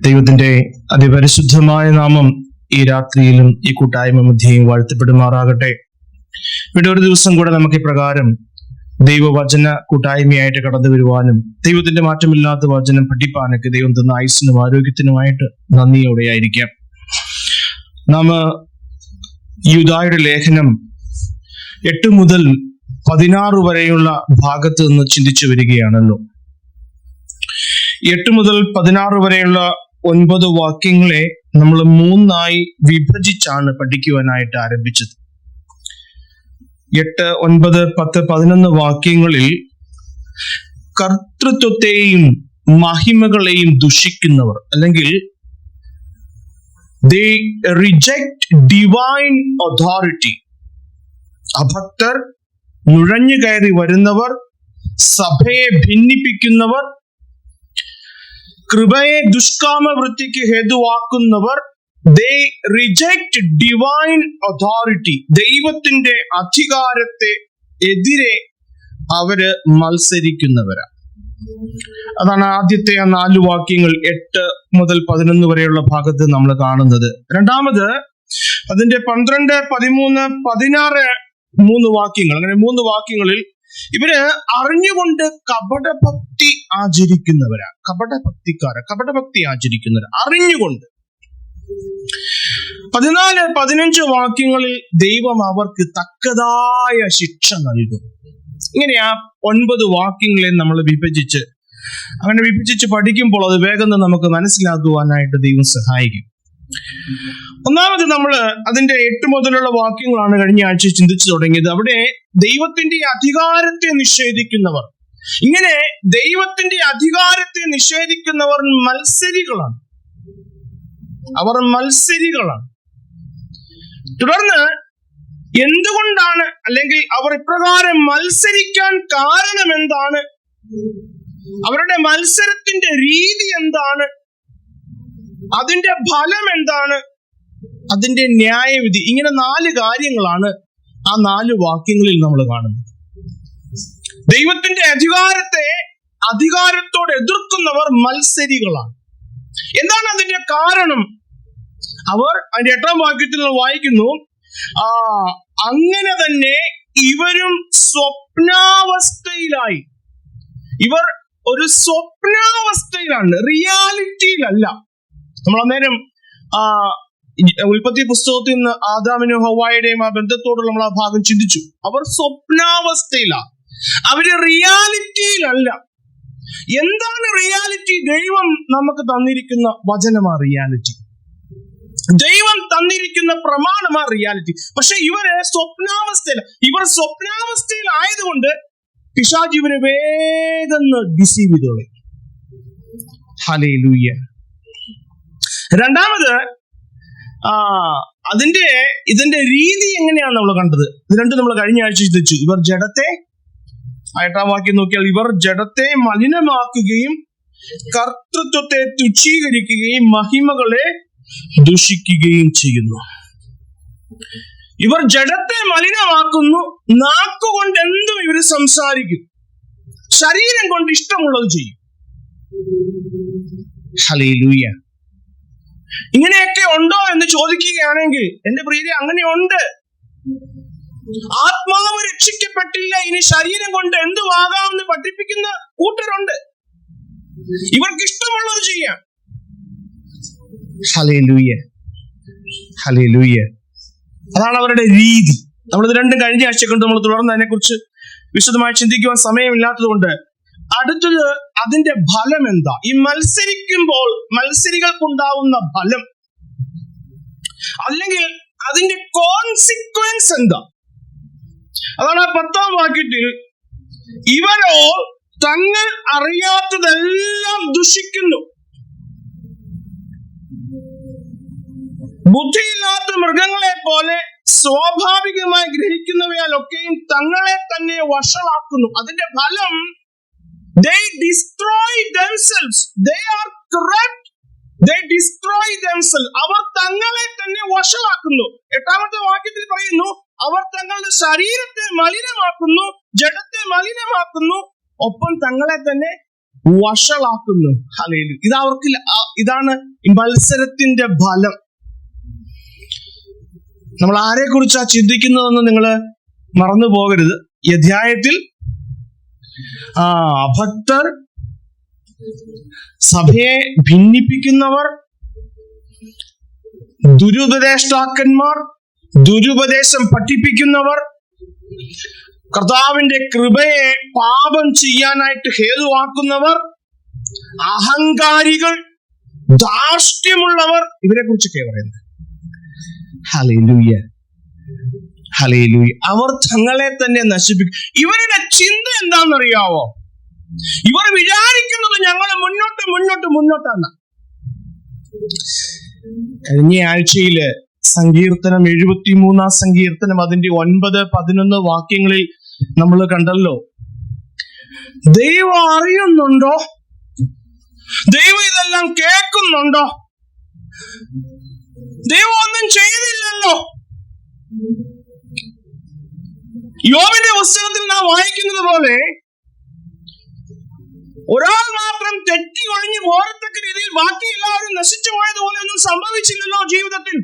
ദൈവത്തിന്റെ അതിപരിശുദ്ധമായ നാമം ഈ രാത്രിയിലും ഈ കൂട്ടായ്മ മധ്യയും വാഴ്ത്തപ്പെടുമാറാകട്ടെ. ഇവിടെ ഒരു ദിവസം കൂടെ നമുക്ക് ഇപ്രകാരം ദൈവവചന കൂട്ടായ്മയായിട്ട് കടന്നു വരുവാനും ദൈവത്തിന്റെ മാറ്റമില്ലാത്ത വചനം പഠിപ്പാനൊക്കെ ദൈവം തന്ന ആയുസ്സിനും ആരോഗ്യത്തിനുമായിട്ട് നന്ദിയോടെയായിരിക്കാം. നാം യൂദായുടെ ലേഖനം 8 മുതൽ 16 വരെയുള്ള ഭാഗത്ത് നിന്ന് ചിന്തിച്ചു വരികയാണല്ലോ. 8 മുതൽ 16 വരെയുള്ള 9 വാക്യങ്ങളെ നമ്മൾ 3 വിഭജിച്ചാണ് പഠിക്കുവാനായിട്ട് ആരംഭിച്ചത്. 8, 9, 10, 11 വാക്യങ്ങളിൽ കർത്തൃത്വത്തെയും മഹിമകളെയും ദുഷിക്കുന്നവർ, അല്ലെങ്കിൽ they reject divine authority, അഭക്തർ, നുഴഞ്ഞു കയറി വരുന്നവർ, സഭയെ ഭിന്നിപ്പിക്കുന്നവർ, കൃപയെ ദുഷ്കാമ വൃത്തിക്ക് ഹേതുവാക്കുന്നവർ, they reject divine authority, ദൈവത്തിന്റെ അധികാരത്തെ എതിരെ അവര് മത്സരിക്കുന്നവരാ. അതാണ് ആദ്യത്തെ 4 വാക്യങ്ങൾ 8 മുതൽ 11 വരെയുള്ള ഭാഗത്ത് നമ്മൾ കാണുന്നത്. രണ്ടാമത് അതിന്റെ 12, 13, 16 3 വാക്യങ്ങൾ, അങ്ങനെ 3 വാക്യങ്ങളിൽ ഇവര് അറിഞ്ഞുകൊണ്ട് കപടഭക്തി ആചരിക്കുന്നവരാ. കപടഭക്തി ആചരിക്കുന്നവർ അറിഞ്ഞുകൊണ്ട്. 14, 15 വാക്യങ്ങളിൽ ദൈവം അവർക്ക് തക്കതായ ശിക്ഷ നൽകും. ഇങ്ങനെയാ 9 വാക്യങ്ങളെ നമ്മൾ വിഭജിച്ച് പഠിക്കുമ്പോൾ അത് വേഗം നമുക്ക് മനസ്സിലാക്കുവാനായിട്ട് ദൈവം സഹായിക്കും. ഒന്നാമത് നമ്മൾ അതിന്റെ 8 മുതലുള്ള വാക്യങ്ങളാണ് കഴിഞ്ഞ ആഴ്ച ചിന്തിച്ചു തുടങ്ങിയത്. അവിടെ ദൈവത്തിന്റെ അധികാരത്തെ നിഷേധിക്കുന്നവർ, ഇങ്ങനെ ദൈവത്തിന്റെ അധികാരത്തെ നിഷേധിക്കുന്നവർ മത്സരികളാണ്. അവർ മത്സരികളാണ്. തുടർന്ന് എന്തുകൊണ്ടാണ്, അല്ലെങ്കിൽ അവർ ഇപ്രകാരം മത്സരിക്കാൻ കാരണം എന്താണ്, അവരുടെ മത്സരത്തിന്റെ രീതി എന്താണ്, അതിന്റെ ഫലം എന്താണ്, അതിന്റെ ന്യായവിധി, ഇങ്ങനെ 4 കാര്യങ്ങളാണ് ആ 4 വാക്യങ്ങളിൽ നമ്മൾ കാണുന്നത്. ദൈവത്തിന്റെ അധികാരത്തോട് എതിർക്കുന്നവർ മത്സരികളാണ്. എന്താണ് അതിന്റെ കാരണം? അവർ അതിന്റെ 8-ാം വാക്യത്തിൽ നമ്മൾ വായിക്കുന്നു, അങ്ങനെ തന്നെ ഇവരും സ്വപ്നാവസ്ഥയിലായി. ഇവർ ഒരു സ്വപ്നാവസ്ഥയിലാണ്, റിയാലിറ്റിയിലല്ല. നമ്മൾ അന്നേരം ഉൽപ്പത്തി പുസ്തകത്തിൽ നിന്ന് ആദാമിനും ഹവ്വായുടെയും ആ ബന്ധത്തോടുള്ള നമ്മൾ ആ ഭാഗം ചിന്തിച്ചു. അവർ സ്വപ്നാവസ്ഥയിലാണ്, അവര് റിയാലിറ്റിയിലല്ല. എന്താണ് റിയാലിറ്റി? ദൈവം നമുക്ക് തന്നിരിക്കുന്ന വചനമാണ് റിയാലിറ്റി, ദൈവം തന്നിരിക്കുന്ന പ്രമാണമാണ് റിയാലിറ്റി. പക്ഷെ ഇവര് സ്വപ്നാവസ്ഥയിലായതുകൊണ്ട് പിശാച് ഇവരെ വേഗം ഡിസീവ് ചെയ്തോളെ. ഹല്ലേലൂയ. രണ്ടാമത് ഇതിന്റെ രീതി എങ്ങനെയാണ് നമ്മൾ കണ്ടത്? ഇത് രണ്ടും നമ്മൾ കഴിഞ്ഞ ആഴ്ച ചിന്തിച്ചു. ഇവർ ജഡത്തെ, 8-ാം വാക്യം നോക്കിയാൽ, ഇവർ ജഡത്തെ മലിനമാക്കുകയും കർത്തൃത്വത്തെ തുച്ഛീകരിക്കുകയും മഹിമകളെ ദുഷിക്കുകയും ചെയ്യുന്നു. ഇവർ ജഡത്തെ മലിനമാക്കുന്നു. നാക്കുകൊണ്ട് എന്തും ഇവർ സംസാരിക്കും, ശരീരം കൊണ്ട് ഇഷ്ടമുള്ളത് ചെയ്യും. ഹല്ലേലൂയ. ഇങ്ങനെയൊക്കെ ഉണ്ടോ എന്ന് ചോദിക്കുകയാണെങ്കിൽ എന്റെ പ്രിയരെ, അങ്ങനെയുണ്ട്. ആത്മാവ് രക്ഷിക്കപ്പെട്ടില്ല, ഇനി ശരീരം കൊണ്ട് എന്തുവാകാമെന്ന് പഠിപ്പിക്കുന്ന കൂട്ടരുണ്ട്. ഇവർക്ക് ഇഷ്ടമുള്ളത് ചെയ്യാം. Hallelujah, hallelujah. അതാണ് അവരുടെ രീതി. നമ്മളിത് രണ്ടും കഴിഞ്ഞ ആഴ്ച കൊണ്ട് നമ്മൾ തുടർന്ന് അതിനെക്കുറിച്ച് വിശദമായി ചിന്തിക്കുവാൻ സമയമില്ലാത്തത് കൊണ്ട് അടുത്തത് അതിന്റെ ഫലം എന്താ? ഈ മത്സരിക്കുമ്പോൾ മത്സരികൾക്കുണ്ടാവുന്ന ഫലം, അല്ലെങ്കിൽ അതിന്റെ കോൺസിക്വൻസ് എന്താ? അതാണ് ആ 10-ാം വാക്യത്തിൽ, ഇവരോ തങ്ങൾ അറിയാത്തതെല്ലാം ദുഷിക്കുന്നു. ബുദ്ധിയില്ലാത്ത മൃഗങ്ങളെ പോലെ സ്വാഭാവികമായി ഗ്രഹിക്കുന്നവയാലൊക്കെയും തങ്ങളെ തന്നെ വഷളാക്കുന്നു. അതിന്റെ ഫലം, they destroy themselves, they are corrupt, they destroy themselves. അവർ തങ്ങളെ തന്നെ വഷളാക്കുന്നു. 8-ാമത്തെ വാക്യത്തിൽ പറയുന്നു, അവർ തങ്ങളുടെ ശരീരത്തെ മലിനമാക്കുന്നു, ജഡത്തെ മലിനമാക്കുന്നു, ഒപ്പം തങ്ങളെ തന്നെ വഷളാക്കുന്നു. ഹല്ലേലൂയ. ഇതാണ് മത്സരത്തിന്റെ ഫലം. നമ്മൾ ആരെ കുറിച്ചാ ചിന്തിക്കുന്നതെന്ന് നിങ്ങൾ മറന്നു പോകരുത്. ഈ അധ്യായത്തിൽ അഭക്തർ, സഭയെ ഭിന്നിപ്പിക്കുന്നവർ, ദുരുപദേഷ്ടാക്കന്മാർ, ദുരുപദേശം പഠിപ്പിക്കുന്നവർ, കർത്താവിന്റെ കൃപയെ പാപം ചെയ്യാനായിട്ട് ഹേതുവാക്കുന്നവർ, അഹങ്കാരികൾ, ധാർഷ്ട്യമുള്ളവർ, ഇവരെ കുറിച്ചൊക്കെ പറയുന്നത്. Hallelujah, hallelujah. അവർ തങ്ങളെ തന്നെ നശിപ്പിക്കും. ഇവരുടെ ചിന്ത എന്താണെന്നറിയാവോ? ഇവർ വിചാരിക്കുന്നത് ഞങ്ങൾ മുന്നോട്ടാണ്. കഴിഞ്ഞ ആഴ്ചയില് സങ്കീർത്തനം 73 സങ്കീർത്തനം അതിന്റെ 9, 11 വാക്യങ്ങളിൽ നമ്മൾ കണ്ടല്ലോ. ദൈവം അറിയുന്നുണ്ടോ? ദൈവം ഇതെല്ലാം കേൾക്കുന്നുണ്ടോ? ദൈവം ഒന്നും ചെയ്തില്ലല്ലോ. യോബിന്റെ പുസ്തകത്തിൽ നാം വായിക്കുന്നത് പോലെ ഒരാൾ മാത്രം തെറ്റി ഒഴിഞ്ഞു പോരത്തക്ക രീതിയിൽ ബാക്കി എല്ലാവരും നശിച്ചു പോയതുപോലെ ഒന്നും സംഭവിച്ചില്ലല്ലോ ജീവിതത്തിൽ.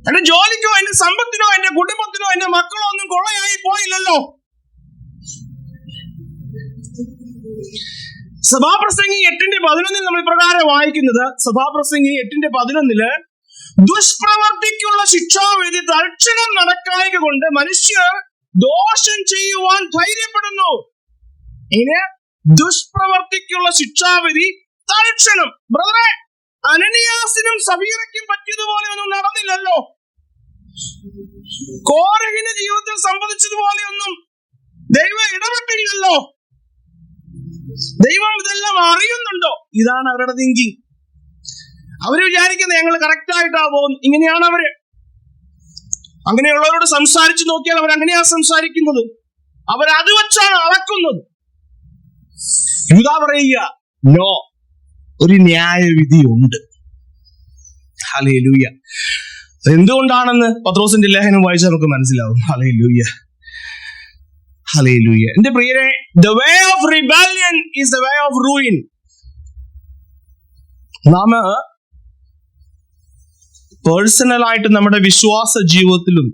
എന്റെ ജോലിക്കോ എന്റെ സമ്പത്തിനോ എന്റെ കുടുംബത്തിനോ എന്റെ മക്കളോ ഒന്നും കൊള്ളയായി പോയില്ലല്ലോ. സഭാപ്രസംഗി 8:11 നമ്മൾ ഇപ്രകാരം വായിക്കുന്നത്. സഭാപ്രസംഗി 8:11 ദുഷ്പ്രവർത്തിക്കുള്ള ശിക്ഷാവിധി തൽക്ഷണം നടക്കായക കൊണ്ട് മനുഷ്യർ ദോഷം ചെയ്യുവാൻ ധൈര്യപ്പെടുന്നു. ഇനി ദുഷ്പ്രവർത്തിക്കുള്ള ശിക്ഷാവിധി തൽക്ഷണം. ബ്രദറെ, അനനിയാസിനും സഫീറയ്ക്കും പറ്റിയതുപോലെ ഒന്നും നടന്നില്ലല്ലോ. കോരഹിന്റെ ജീവിതത്തിൽ സംഭവിച്ചതുപോലെയൊന്നും ദൈവം ഇടപെട്ടില്ലല്ലോ. ദൈവം ഇതെല്ലാം അറിയുന്നുണ്ടോ? ഇതാണ് അവരുടെ തിങ്കിങ്. അവര് വിചാരിക്കുന്നത് ഞങ്ങൾ കറക്റ്റ് ആയിട്ടാ പോകുന്നത്. ഇങ്ങനെയാണ് അവര്. അങ്ങനെയുള്ളവരോട് സംസാരിച്ചു നോക്കിയാൽ അവർ അങ്ങനെയാണ് സംസാരിക്കുന്നത്. അവരത് വെച്ചാണ് അളക്കുന്നത്. യൂദാ പറയുക, നോ, ഒരു ന്യായവിധി ഉണ്ട്. ഹല്ലേലൂയ. എന്തുകൊണ്ടാണെന്ന് പത്രോസിന്റെ ലേഖനം വായിച്ചാൽ നമുക്ക് മനസ്സിലാവും. Hallelujah, hallelujah. എന്റെ പ്രിയരെ, the way of rebellion is the way of ruin. നാം പേഴ്സണലായിട്ട് നമ്മുടെ വിശ്വാസ ജീവിതത്തിലും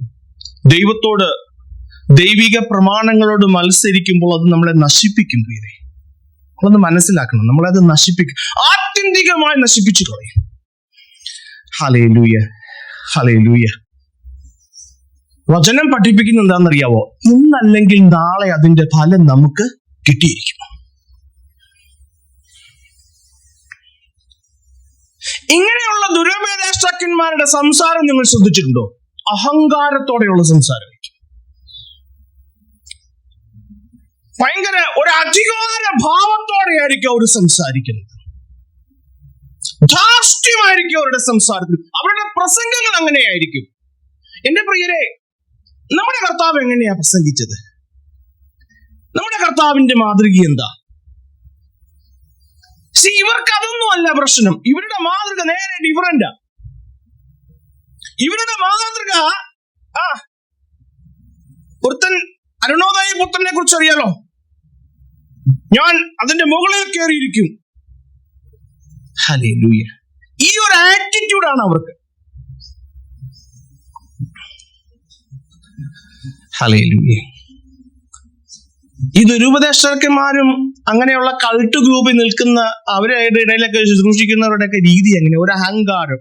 ദൈവത്തോട്, ദൈവിക പ്രമാണങ്ങളോട് മത്സരിക്കുമ്പോൾ അത് നമ്മളെ നശിപ്പിക്കും. പ്രിയരെ, നമ്മളൊന്ന് മനസ്സിലാക്കണം. നമ്മളത് നശിപ്പിക്കും, ആത്യന്തികമായി നശിപ്പിച്ചു കളയും. Hallelujah, hallelujah. വചനം പഠിപ്പിക്കുന്നത് എന്താണെന്നറിയാവോ? ഇന്നല്ലെങ്കിൽ നാളെ അതിന്റെ ഫലം നമുക്ക് കിട്ടിയിരിക്കും. ഇങ്ങനെയുള്ള ദുരുപദേഷ്ടാക്കന്മാരുടെ സംസാരം നിങ്ങൾ ശ്രദ്ധിച്ചിട്ടുണ്ടോ? അഹങ്കാരത്തോടെയുള്ള സംസാരമായിരിക്കും. ഭയങ്കര ഒരു അധികാര ഭാവത്തോടെയായിരിക്കും അവർ സംസാരിക്കുന്നത്. ധാർഷ്ട്യമായിരിക്കും അവരുടെ സംസാരത്തിൽ. അവരുടെ പ്രസംഗങ്ങൾ അങ്ങനെയായിരിക്കും. എന്റെ പ്രിയരെ, നമ്മുടെ കർത്താവ് എങ്ങനെയാ പ്രസംഗിച്ചത്? നമ്മുടെ കർത്താവിന്റെ മാതൃക എന്താ? ഇവർക്ക് അതൊന്നും അല്ല പ്രശ്നം. ഇവരുടെ മാതൃക നേരെ ഡിഫറന്റാ. ഇവരുടെ മാതൃക പുത്രൻ, അരുണോദയ പുത്രനെ കുറിച്ച് അറിയാലോ. ഞാൻ അതിന്റെ മുകളിൽ കയറിയിരിക്കും. ഹല്ലേലൂയ. ഈ ഒരു ആറ്റിറ്റ്യൂഡാണ് അവർക്ക്. ഹല്ലേലൂയ. ഈ ദുരുപദേഷ്ടാക്കന്മാരും അങ്ങനെയുള്ള കൾട്ട് ഗ്രൂപ്പിൽ നിൽക്കുന്ന അവരുടെ ഇടയിലൊക്കെ ശുശ്രൂഷിക്കുന്നവരുടെയൊക്കെ രീതി അങ്ങനെ, ഒരു അഹങ്കാരം.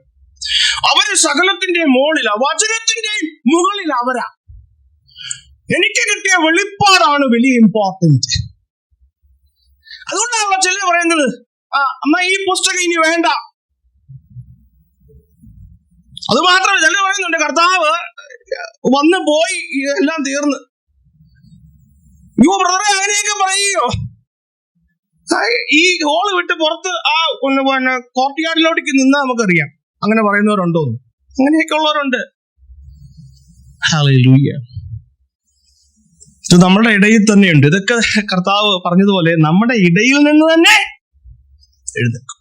അവര് സകലത്തിന്റെ മുകളിലാ, വചനത്തിന്റെയും മുകളിൽ അവരാ. എനിക്ക് കിട്ടിയ വെളിപ്പാടാണ് വലിയ ഇമ്പോർട്ടന്റ്. അതുകൊണ്ടാണ് ചിലർ പറയുന്നത്, എന്നാ ഈ പുസ്തകം ഇനി വേണ്ട. അത് മാത്രമല്ല, ചിലർ പറയുന്നുണ്ട് കർത്താവ് വന്ന് പോയി, എല്ലാം തീർന്ന്. യോ ബ്രദറെ, അങ്ങനെയൊക്കെ പറയോ? ഈ ഹോള് വിട്ട് പുറത്ത് കോർട്ട് യാർഡിലോട്ടേക്ക് നിന്നാ നമുക്കറിയാം അങ്ങനെ പറയുന്നവരുണ്ടോന്ന്. അങ്ങനെയൊക്കെ ഉള്ളവരുണ്ട്. ഹല്ലേലൂയ. ഇത് നമ്മുടെ ഇടയിൽ തന്നെയുണ്ട്. ഇതൊക്കെ കർത്താവ് പറഞ്ഞതുപോലെ നമ്മുടെ ഇടയിൽ നിന്ന് തന്നെ എഴുന്നേൽക്കും.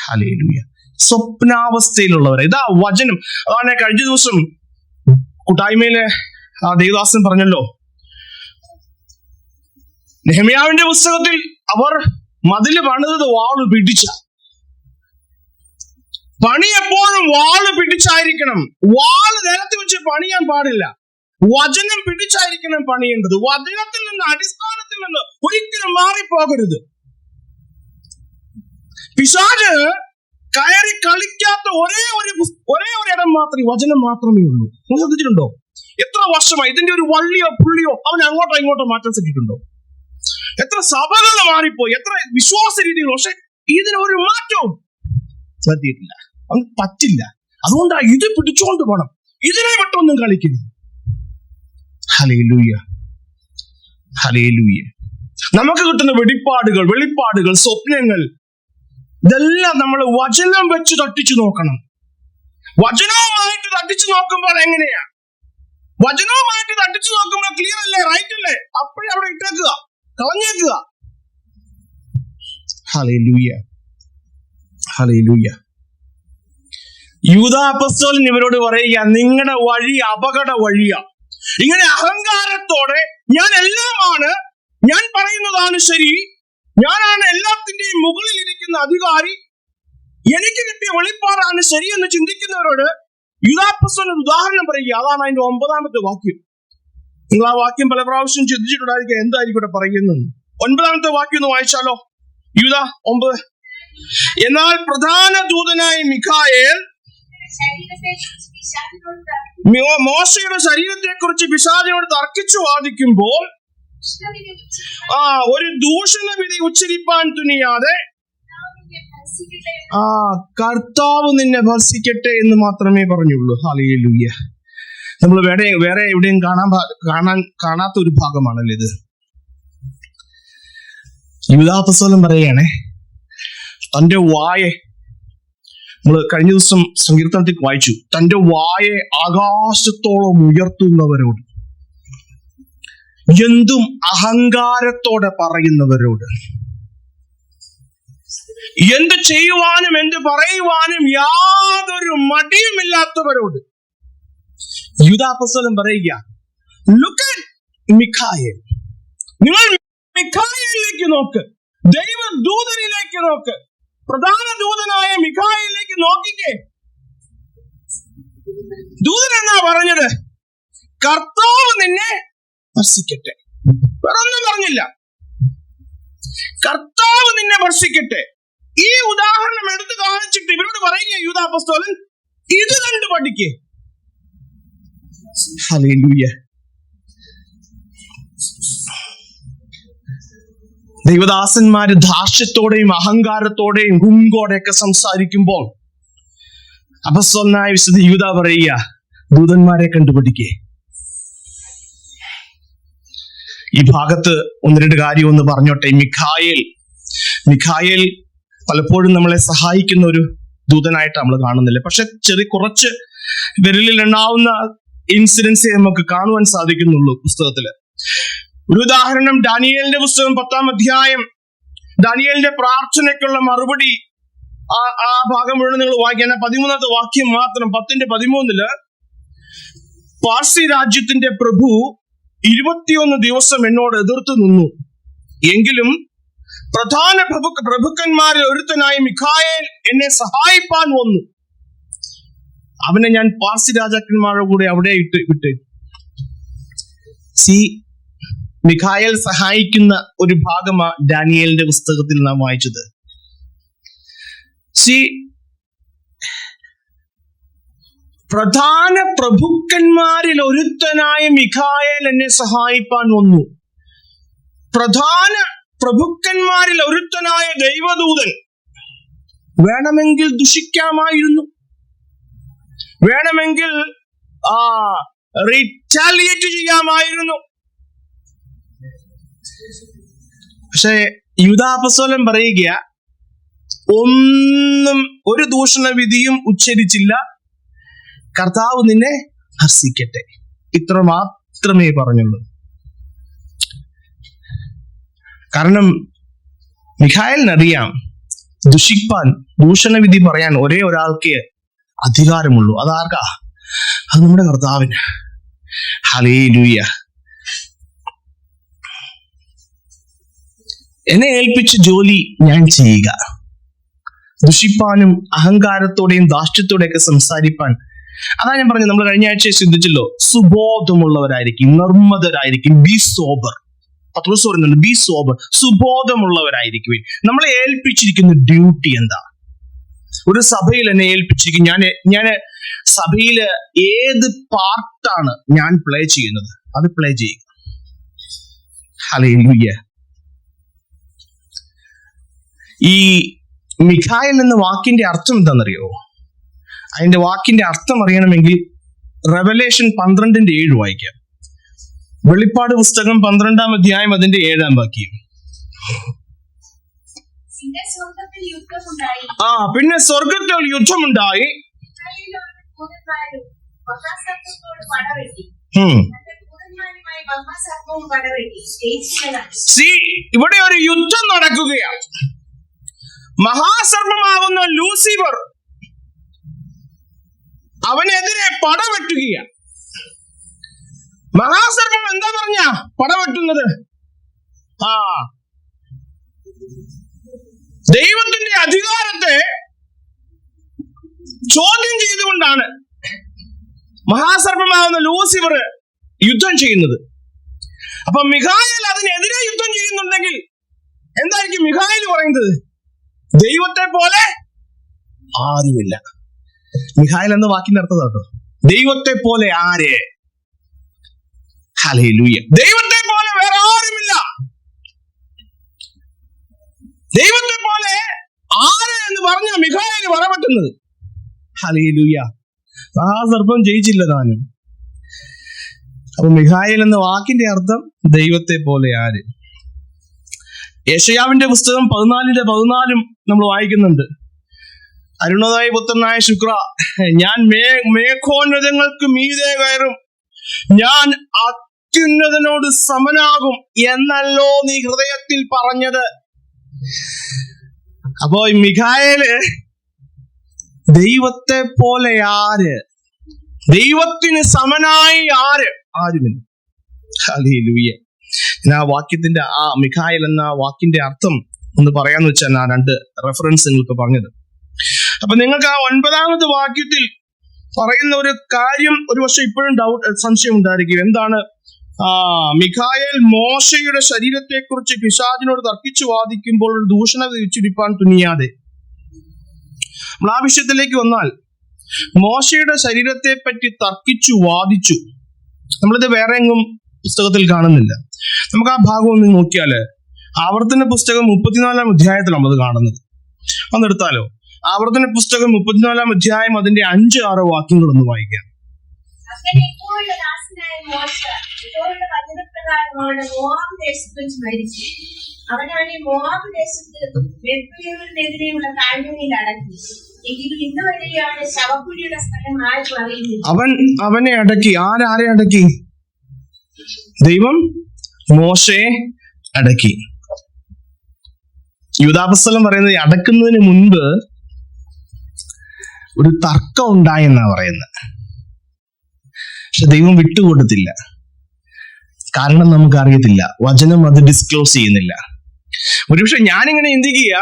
ഹല്ലേലൂയ. സ്വപ്നാവസ്ഥയിലുള്ളവരെ, ഇതാ വചനം. അതാണ് കഴിഞ്ഞ ദിവസം കൂട്ടായ്മയിലെ ദേവദാസൻ പറഞ്ഞല്ലോ, നെഹെമ്യാവിന്റെ പുസ്തകത്തിൽ അവർ മതില് പണിതത് വാള് പിടിച്ച. പണി എപ്പോഴും വാള് പിടിച്ചായിരിക്കണം. വാള് നിലത്ത് വെച്ച് പണിയാൻ പാടില്ല. വചനം പിടിച്ചായിരിക്കണം പണിയേണ്ടത്. വചനത്തിൽ നിന്ന്, അടിസ്ഥാനത്തിൽ നിന്ന് ഒരിക്കലും മാറിപ്പോകരുത്. പിശാച് കയറി കളിക്കാത്ത ഒരേ ഒരു ഇടം മാത്രമേ വചനം മാത്രമേ ഉള്ളൂ. നിങ്ങൾ ശ്രദ്ധിച്ചിട്ടുണ്ടോ? എത്ര വർഷമായി ഇതിന്റെ ഒരു വള്ളിയോ പുള്ളിയോ അവൻ അങ്ങോട്ടോ ഇങ്ങോട്ടോ മാറ്റാൻ ശ്രമിച്ചിട്ടുണ്ടോ? എത്ര സഭകൾ മാറിപ്പോയി, എത്ര വിശ്വാസ രീതികൾ, പക്ഷെ ഇതിനൊരു മാറ്റവും ശ്രദ്ധിച്ചിട്ടില്ല. അത് പറ്റില്ല. അതുകൊണ്ടാ ഇത് പിടിച്ചുകൊണ്ട് പോകണം, ഇതിനെ വിട്ടൊന്നും കളിക്കരുത്. Hallelujah, hallelujah. നമുക്ക് കിട്ടുന്ന വെളിപ്പാടുകൾ, സ്വപ്നങ്ങൾ, ഇതെല്ലാം നമ്മൾ വചനം വെച്ച് തട്ടിച്ചു നോക്കണം. വചനവുമായിട്ട് തട്ടിച്ചു നോക്കുമ്പോൾ എങ്ങനെയാ? വചനവുമായിട്ട് തട്ടിച്ചു നോക്കുമ്പോൾ ക്ലിയർ അല്ലേ, റൈറ്റ് അല്ലേ? അപ്പോഴേ അവിടെ ഇട്ടേക്കുക, കളഞ്ഞേക്കുക. Hallelujah, hallelujah. യൂദാ അപ്പോസ്തലൻ ഇവരോട് പറയുക, നിങ്ങളുടെ വഴി അപകട വഴിയാ. ഇങ്ങനെ അഹങ്കാരത്തോടെ ഞാൻ എല്ലാമാണ്, ഞാൻ പറയുന്നതാണ് ശരി, ഞാനാണ് എല്ലാത്തിന്റെയും മുകളിൽ ഇരിക്കുന്ന അധികാരി, എനിക്ക് കിട്ടിയ വെളിപ്പാടാണ് ശരിയെന്ന് ചിന്തിക്കുന്നവരോട് യൂദാ അപ്പോസ്തലൻ ഉദാഹരണം പറയുക. അതാണ് അതിന്റെ 9-ാമത്തെ വാക്യം. നിങ്ങൾ ആ വാക്യം പല പ്രാവശ്യം ചിന്തിച്ചിട്ടുണ്ടായിരിക്കും, എന്തായിരിക്കും ഇവിടെ പറയുന്നത്. 9-ാമത്തെ വാക്യം ഒന്ന് വായിച്ചാലോ? യൂദാ 9. എന്നാൽ പ്രധാന ദൂതനായ മിഖായേൽ മോശയുടെ ശരീരത്തെ കുറിച്ച് പിശാചിനോട് തർക്കിച്ചു വാദിക്കുമ്പോൾ ഒരു ദൂഷണ വിധി ഉച്ചരിപ്പാൻ തുനിയാതെ കർത്താവ് നിന്നെ ഭർസിക്കട്ടെ എന്ന് മാത്രമേ പറഞ്ഞുള്ളൂ. ഹല്ലേലൂയ. നമ്മൾ വേറെ എവിടെയും കാണാത്ത ഒരു ഭാഗമാണല്ലോ ഇത്. യൂദാ അപ്പോസ്തലൻ പറയുകയാണേ, തന്റെ വായെ, നമ്മൾ കഴിഞ്ഞ ദിവസം സങ്കീർത്തനത്തിൽ വായിച്ചു, തന്റെ വായെ ആകാശത്തോളം ഉയർത്തുന്നവരോട്, എന്തും അഹങ്കാരത്തോടെ പറയുന്നവരോട്, എന്ത് ചെയ്യുവാനും എന്ത് പറയുവാനും യാതൊരു മടിയുമില്ലാത്തവരോട് യൂദാ അപ്പോസ്തലൻ പറയുക, ലുക്ക് അറ്റ് മിഖായേൽ. നിങ്ങൾ മിഖായേലിലേക്ക് നോക്ക്, ദൈവദൂതനിലേക്ക് നോക്ക്, പ്രധാന ദൂതനായ മിഖായേലിലേക്ക് നോക്കിക്കേ. ദൂതൻ എന്നാ പറഞ്ഞത്? കർത്താവ് നിന്നെ ഭർസിക്കട്ടെ. വേറൊന്നും പറഞ്ഞില്ല, കർത്താവ് നിന്നെ ഭർസിക്കട്ടെ. ഈ ഉദാഹരണം എടുത്തു കാണിച്ചിട്ട് ഇവരോട് പറയുക യൂദാ അപ്പോസ്തലൻ, ഇത് കണ്ടു പഠിക്കേ. ഹല്ലേലൂയ. ദൈവദാസന്മാര് ധാർഷ്ട്യത്തോടെയും അഹങ്കാരത്തോടെയും ഗുങ്കോടെയൊക്കെ സംസാരിക്കുമ്പോൾ അപ്പോസ്തലനായ വിശുദ്ധ യൂദാ പറയുക, ദൂതന്മാരെ കണ്ടുപിടിക്കേ. ഈ ഭാഗത്ത് 1-2 കാര്യം ഒന്ന് പറഞ്ഞോട്ടെ. മിഖായേൽ പലപ്പോഴും നമ്മളെ സഹായിക്കുന്ന ഒരു ദൂതനായിട്ട് നമ്മൾ കാണുന്നില്ല, പക്ഷെ കുറച്ച് വിരലിൽ എണ്ണാവുന്ന ഇൻസിഡൻസേ നമുക്ക് കാണുവാൻ സാധിക്കുന്നുള്ളൂ പുസ്തകത്തില്. ഒരു ഉദാഹരണം, ദാനിയേലിന്റെ പുസ്തകം 10-ാം അധ്യായം, ദാനിയേലിന്റെ പ്രാർത്ഥനയ്ക്കുള്ള മറുപടി. ആ ഭാഗം മുഴുവൻ നിങ്ങൾ വായിക്കാൻ 13-ാമത്തെ വാക്യം മാത്രം. 10-13 പാർസി രാജ്യത്തിന്റെ പ്രഭു 21 ദിവസം എന്നോട് എതിർത്തു നിന്നു. എങ്കിലും പ്രധാന പ്രഭുക്കന്മാരിൽ ഒരുത്തനായ മിഖായേൽ എന്നെ സഹായിപ്പാൻ വന്നു. അവനെ ഞാൻ പാർസി രാജാക്കന്മാരുടെ കൂടെ അവിടെ വിട്ട്. മിഖായേൽ സഹായിക്കുന്ന ഒരു ഭാഗമാ ദാനിയേലിന്റെ പുസ്തകത്തിൽ നാം വായിച്ചത്. പ്രധാന പ്രഭുക്കന്മാരിൽ ഒരുത്തനായ മിഖായേൽ എന്നെ സഹായിപ്പാൻ വന്നു. പ്രധാന പ്രഭുക്കന്മാരിൽ ഒരുത്തനായ ദൈവദൂതൻ വേണമെങ്കിൽ ദുഷിക്കാമായിരുന്നു, വേണമെങ്കിൽ റിറ്റാലിയേറ്റ് ചെയ്യാമായിരുന്നു. പക്ഷെ യൂദാ അപ്പോസ്തലൻ പറയുക, ഒരു ദൂഷണ വിധിയും ഉച്ചരിച്ചില്ല, കർത്താവ് നിന്നെ ഭർസിക്കട്ടെ, ഇത്ര മാത്രമേ പറഞ്ഞുള്ളൂ. കാരണം മിഖായേലിനറിയാം, ദൂഷണവിധി പറയാൻ ഒരേ ഒരാൾക്ക് അധികാരമുള്ളൂ. അതാർക്കാ? അത് നമ്മുടെ കർത്താവിന്. ഹല്ലേലൂയ. എന്നെ ഏൽപ്പിച്ച ജോലി ഞാൻ ചെയ്യുക. ദുഷിപ്പാനും അഹങ്കാരത്തോടെയും ധാർഷ്ട്യത്തോടെയൊക്കെ സംസാരിപ്പാൻ, അതാ ഞാൻ പറഞ്ഞു, നമ്മൾ കഴിഞ്ഞ ആഴ്ച ചിന്തിച്ചല്ലോ, സുബോധമുള്ളവരായിരിക്കും, നിർമ്മതരായിരിക്കും, ബി സോബർ. പത്രോസ് പറയുന്നുണ്ട്, ബി സോബർ, സുബോധമുള്ളവരായിരിക്കും. നമ്മളെ ഏൽപ്പിച്ചിരിക്കുന്ന ഡ്യൂട്ടി എന്താ? ഒരു സഭയിൽ എന്നെ ഏൽപ്പിച്ചിരിക്കും, ഞാൻ സഭയില് ഏത് പാർട്ടാണ് ഞാൻ പ്ലേ ചെയ്യുന്നത്, അത് പ്ലേ ചെയ്യുക. ഹല്ലേലൂയ. ഈ മിഖായേൽ എന്ന വാക്കിന്റെ അർത്ഥം എന്താണെന്നറിയോ? അതിന്റെ വാക്കിന്റെ അർത്ഥം അറിയണമെങ്കിൽ റെവലേഷൻ 12:7 വായിക്കാം. വെളിപ്പാട് പുസ്തകം 12-ാം അധ്യായം അതിന്റെ 7-ാം വാക്യം. പിന്നെ സ്വർഗത്തിൽ യുദ്ധമുണ്ടായി, ഇവിടെ ഒരു യുദ്ധം നടക്കുകയാണ്. മഹാസർപ്പമാവുന്ന ലൂസിഫർ അവനെതിരെ പടവെട്ടുകയാണ്. മഹാസർപ്പം എന്താ പറഞ്ഞ പടവെട്ടുന്നത്? ദൈവത്തിന്റെ അധികാരത്തെ ചോദ്യം ചെയ്തുകൊണ്ടാണ് മഹാസർപ്പമാവുന്ന ലൂസിഫർ യുദ്ധം ചെയ്യുന്നത്. അപ്പൊ മിഖായേൽ അതിനെതിരെ യുദ്ധം ചെയ്യുന്നുണ്ടെങ്കിൽ എന്തായിരിക്കും മിഖായേൽ പറയുന്നത്? ദൈവത്തെ പോലെ ആരുമില്ല. മിഖായേൽ എന്ന വാക്കിന്റെ അർത്ഥം കേട്ടോ, ദൈവത്തെ പോലെ ആര്? ഹല്ലേലൂയ. ദൈവത്തെ പോലെ വേറെ ആരുമില്ല. ദൈവത്തെ പോലെ ആര് എന്ന് പറഞ്ഞ മിഖായേൽ പറപറ്റുന്നത്. ഹല്ലേലൂയ. ആ സർപ്പം ജയിച്ചില്ല താനും. അപ്പൊ മിഖായേൽ എന്ന വാക്കിന്റെ അർത്ഥം ദൈവത്തെ പോലെ ആര്. യെശയ്യാവിന്റെ പുസ്തകം 14:14 നമ്മൾ വായിക്കുന്നുണ്ട്. അരുണോദയ പുത്രനായ ശുക്ര, ഞാൻ മേഘോന്നതങ്ങൾക്ക് മീതെ കയറും, ഞാൻ അത്യുന്നതനോട് സമനാകും എന്നല്ലോ നീ ഹൃദയത്തിൽ പറഞ്ഞത്. അപ്പോ മിഖായേല് ദൈവത്തെ പോലെ ആര്? ദൈവത്തിന് സമനായി ആര്? ആരുമില്ല. ഹല്ലേലൂയ. ആ വാക്യത്തിന്റെ, ആ മിഖായേൽ എന്ന വാക്കിന്റെ അർത്ഥം ഒന്ന് പറയാന്ന് വെച്ചാൽ ആ 2 റെഫറൻസ് നിങ്ങൾക്ക് പറഞ്ഞത്. അപ്പൊ നിങ്ങൾക്ക് ആ 9-ാമത്തെ വാക്യത്തിൽ പറയുന്ന ഒരു കാര്യം ഒരു പക്ഷെ ഇപ്പോഴും സംശയം ഉണ്ടായിരിക്കും. എന്താണ്? മിഖായേൽ മോശയുടെ ശരീരത്തെ കുറിച്ച് പിശാചിനോട് തർക്കിച്ചു വാദിക്കുമ്പോൾ ഒരു ദൂഷണ തിരിച്ചിരിപ്പാൻ തുനിയാതെ. നമ്മൾ ആ വിഷയത്തിലേക്ക് വന്നാൽ, മോശയുടെ ശരീരത്തെ പറ്റി തർക്കിച്ചു വാദിച്ചു. നമ്മളിത് വേറെ എങ്ങും പുസ്തകത്തിൽ കാണുന്നില്ല. നമുക്ക് ആ ഭാഗം ഒന്ന് നോക്കിയാല് ആവർത്തന പുസ്തകം 34-ാം അധ്യായത്തിൽ നമ്മളത് കാണുന്നത്. അന്നെടുത്താലോ, ആവർത്തന പുസ്തകം 34-ാം അധ്യായം അതിന്റെ 5-6 വാക്യങ്ങൾ ഒന്ന് വായിക്കാം. അവനെ അടക്കി. ആരെ അടക്കി? ദൈവം മോശയെ അടക്കി. യൂദാപുസ്തകം പറയുന്നത് അടക്കുന്നതിന് മുൻപ് ഒരു തർക്കം ഉണ്ടായെന്നാ പറയുന്നത്. പക്ഷെ ദൈവം വിട്ടുകൊടുത്തില്ല. കാരണം നമുക്കറിയത്തില്ല, വചനം അത് ഡിസ്ക്ലോസ് ചെയ്യുന്നില്ല. ഒരുപക്ഷെ ഞാനിങ്ങനെ ചിന്തിക്കുക,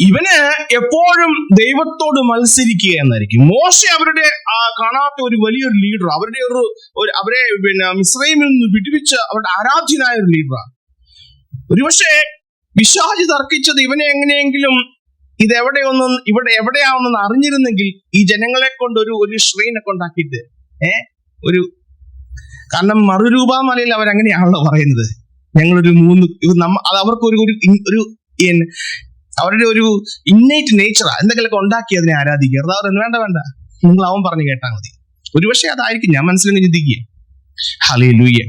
ഇവന് എപ്പോഴും ദൈവത്തോട് മത്സരിക്കുക എന്നായിരിക്കും. മോശ അവരുടെ കാണാത്ത ഒരു വലിയൊരു ലീഡർ, അവരെ മിസ്രൈമിൽ നിന്ന് വിടുവിച്ച അവരുടെ ആരാധ്യനായ ഒരു ലീഡറാണ്. ഒരുപക്ഷെ പിശാച് തർക്കിച്ചത് ഇവനെ എങ്ങനെയെങ്കിലും ഇവിടെ എവിടെയാവുന്നെന്ന് അറിഞ്ഞിരുന്നെങ്കിൽ ഈ ജനങ്ങളെ കൊണ്ട് ഒരു ശ്രേനെ കൊണ്ടാക്കിയിട്ട് കാരണം മറുരൂപാമലയിൽ അവരങ്ങനെയാണല്ലോ പറയുന്നത്, ഞങ്ങളൊരു 3 അത് അവർക്ക് അവരുടെ ഒരു ഇന്നേറ്റ് നേച്ചറാ, എന്തെങ്കിലുമൊക്കെ ഉണ്ടാക്കി അതിനെ ആരാധിക്കുക. വേണ്ട, നിങ്ങൾ അവൻ പറഞ്ഞു കേട്ടാൽ മതി. ഒരുപക്ഷെ അതായിരിക്കും, ഞാൻ മനസ്സിലങ്ങ് ചിന്തിക്കുക. ഹല്ലേലൂയ.